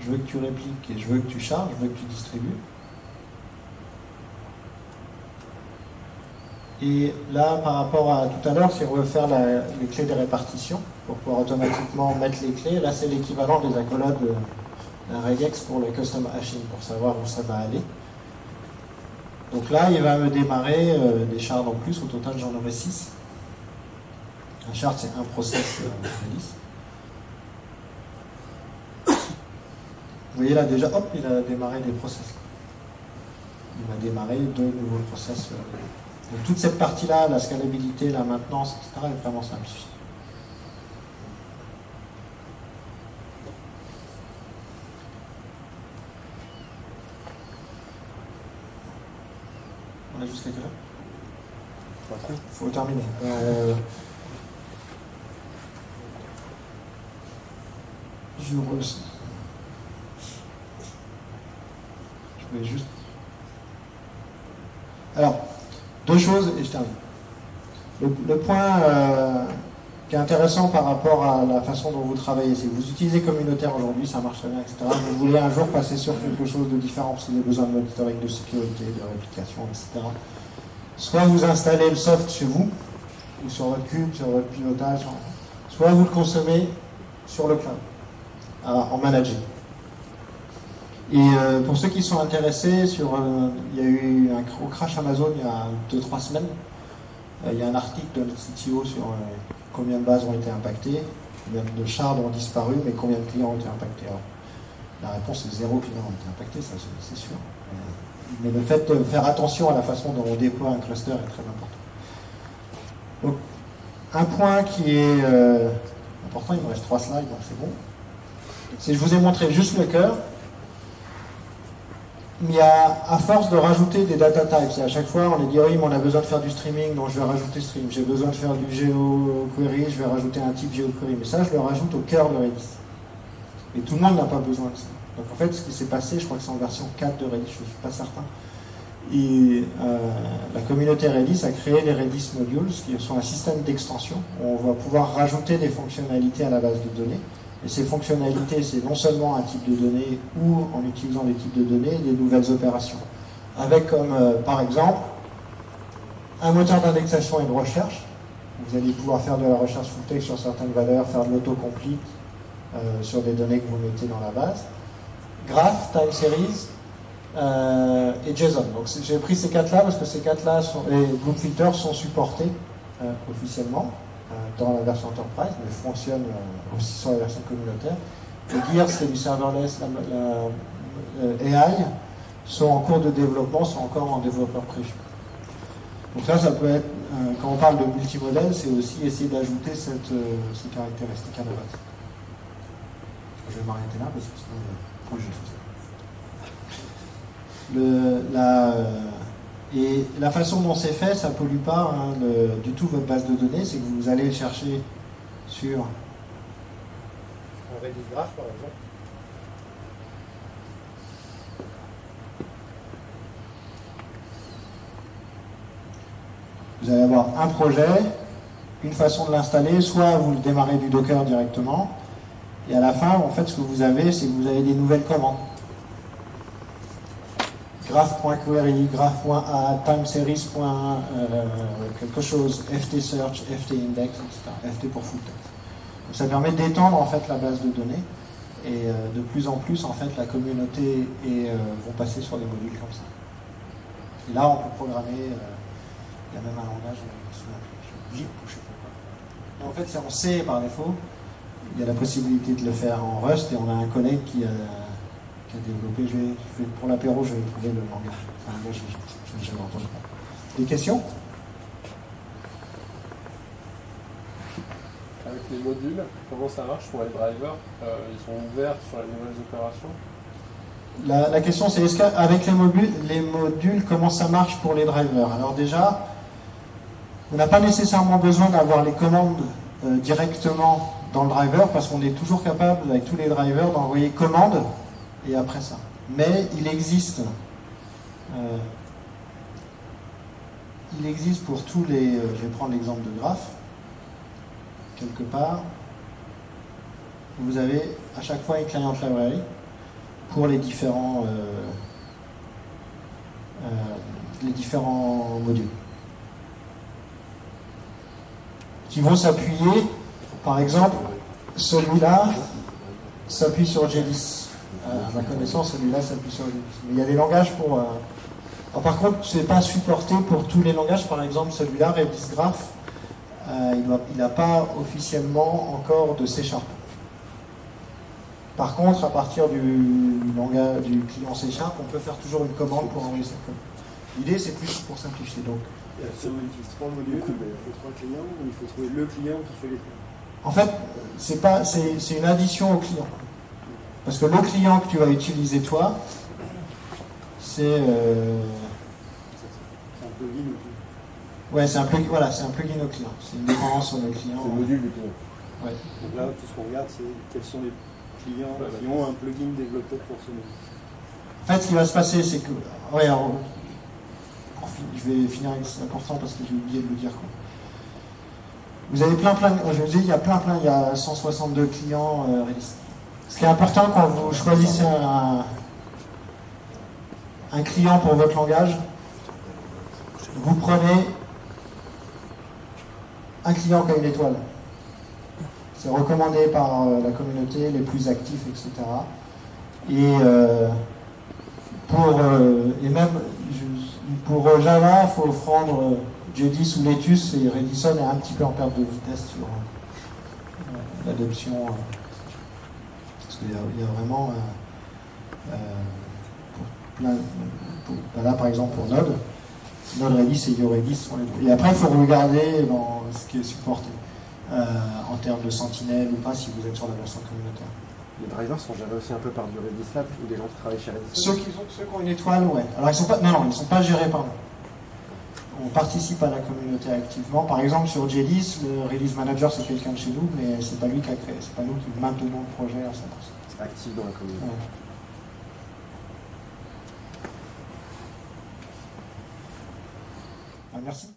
Je veux que tu répliques et je veux que tu charges, je veux que tu distribues. Et là, par rapport à tout à l'heure, si on veut faire les clés de répartition, pour pouvoir automatiquement mettre les clés, là c'est l'équivalent des accolades d'un regex pour le custom hashing, pour savoir où ça va aller. Donc là, il va me démarrer des shards en plus, au total j'en aurai 6. Un shard c'est un process Redis. voyez là déjà, hop, il a démarré des process. Il va démarrer de nouveaux process. Donc toute cette partie-là, la scalabilité, la maintenance, etc., est vraiment simplifiée. On a jusqu'à quelle heure? Il faut terminer. Je voulais juste... Alors, deux choses et je termine. Le point qui est intéressant par rapport à la façon dont vous travaillez, c'est que vous utilisez communautaire aujourd'hui, ça marche très bien, etc. Vous voulez un jour passer sur quelque chose de différent parce que vous avez besoin de monitoring, de sécurité, de réplication, etc. Soit vous installez le soft chez vous, ou sur votre cube, sur votre pilotage, soit vous le consommez sur le cloud, en manager. Et pour ceux qui sont intéressés, il y a eu un gros crash Amazon il y a 2-3 semaines. Il y a un article de notre CTO sur combien de bases ont été impactées, combien de shards ont disparu, mais combien de clients ont été impactés. Alors, la réponse est 0 clients ont été impactés, ça c'est sûr. Mais le fait de faire attention à la façon dont on déploie un cluster est très important. Donc, un point qui est important, il me reste 3 slides, donc c'est bon. C'est je vous ai montré juste le cœur. Mais à force de rajouter des data types, et à chaque fois on est dit oui, mais on a besoin de faire du streaming, donc je vais rajouter stream. J'ai besoin de faire du GeoQuery, je vais rajouter un type GeoQuery. Mais ça, je le rajoute au cœur de Redis. Et tout le monde n'a pas besoin de ça. Donc en fait, ce qui s'est passé, je crois que c'est en version 4 de Redis, je ne suis pas certain. Et la communauté Redis a créé les Redis Modules, qui sont un système d'extension où on va pouvoir rajouter des fonctionnalités à la base de données. Et ces fonctionnalités, c'est non seulement un type de données ou en utilisant des types de données, des nouvelles opérations. Avec comme, par exemple, un moteur d'indexation et de recherche. Vous allez pouvoir faire de la recherche full text sur certaines valeurs, faire de l'autocomplete sur des données que vous mettez dans la base. Graph, time series et JSON. Donc j'ai pris ces 4-là parce que ces 4-là, les group filters sont supportés officiellement dans la version Enterprise, mais fonctionnent aussi sur la version communautaire. Les Gears, c'est du serverless, AI, sont en cours de développement, sont encore en développeur prévu. Donc ça peut être, quand on parle de multimodèle, c'est aussi essayer d'ajouter ces caractéristiques à la base. Je vais m'arrêter là parce que sinon, et la façon dont c'est fait, ça ne pollue pas du tout votre base de données, c'est que vous allez le chercher sur un Redis Graph par exemple. Vous allez avoir un projet, une façon de l'installer, soit vous le démarrez du Docker directement, et à la fin, en fait, ce que vous avez, c'est que vous avez des nouvelles commandes. Graph.query, graph.add, timeseries. Quelque chose, ft-search, ft-index, etc. ft pour full text. Donc ça permet d'étendre en fait la base de données, et de plus en plus, en fait, la communauté vont passer sur des modules comme ça. Et là, on peut programmer. Il y a même un langage, Git ou je sais pas quoi. En fait, c'est en C par défaut. Il y a la possibilité de le faire en Rust, et on a un collègue qui a développé. Pour l'apéro, je vais trouver le langage. C'est un langage que je n'ai jamais entendu. Des questions? Avec les modules, comment ça marche pour les drivers? Ils sont ouverts sur les nouvelles opérations? La question, c'est est-ce qu'avec les modules, comment ça marche pour les drivers? Alors déjà, on n'a pas nécessairement besoin d'avoir les commandes directement dans le driver, parce qu'on est toujours capable, avec tous les drivers, d'envoyer commande et après ça. Mais il existe pour tous les... je vais prendre l'exemple de Graph. Quelque part, vous avez à chaque fois une client library pour les différents modules qui vont s'appuyer. Par exemple, celui-là s'appuie sur JDIS. À ma connaissance, celui-là s'appuie sur JDIS. Mais il y a des langages pour... Alors, par contre, ce n'est pas supporté pour tous les langages. Par exemple, celui-là, Redis Graph, il n'a pas officiellement encore de C#. Par contre, à partir du langage du client C#, on peut faire toujours une commande pour envoyer cette commande. L'idée, c'est plus pour simplifier. Donc, Si on utilise 3 modules, il faut 3 clients, ou il faut trouver le client qui fait les trucs. en fait, c'est une addition au client. Parce que le client que tu vas utiliser toi, c'est C'est un plugin ou tout. ouais, c'est un plugin. Voilà, c'est un plugin au client. C'est une dépendance sur le client. C'est le module du client. Ouais. Donc là, tout ce qu'on regarde, c'est quels sont les clients qui ont un plugin développé pour ce module. En fait, ce qui va se passer, c'est que ouais, alors, je vais finir avec c'est important parce que j'ai oublié de le dire. Quoi. Vous avez plein, je vous dis, il y a il y a 162 clients Redis. Ce qui est important quand vous choisissez un client pour votre langage, vous prenez un client qui a une étoile. C'est recommandé par la communauté, les plus actifs, etc. Et même pour Java, il faut prendre Jedis ou Letus, et Redison est un petit peu en perte de vitesse sur l'adoption. Parce qu'il y a vraiment là par exemple pour Node Redis et YoRedis. Et après il faut regarder dans ce qui est supporté en termes de sentinelle ou pas si vous êtes sur la version communautaire. Les drivers sont gérés aussi un peu par du Redis Lab ou des gens qui travaillent chez Redis Ceux qui ont une étoile, ouais. Alors ils sont pas, non, ils sont pas gérés par nous. On participe à la communauté activement. Par exemple, sur Jedis, le Release Manager, c'est quelqu'un de chez nous, mais c'est pas lui qui a créé, c'est pas nous qui maintenons le projet à 100%. C'est actif dans la communauté. Ouais. Merci.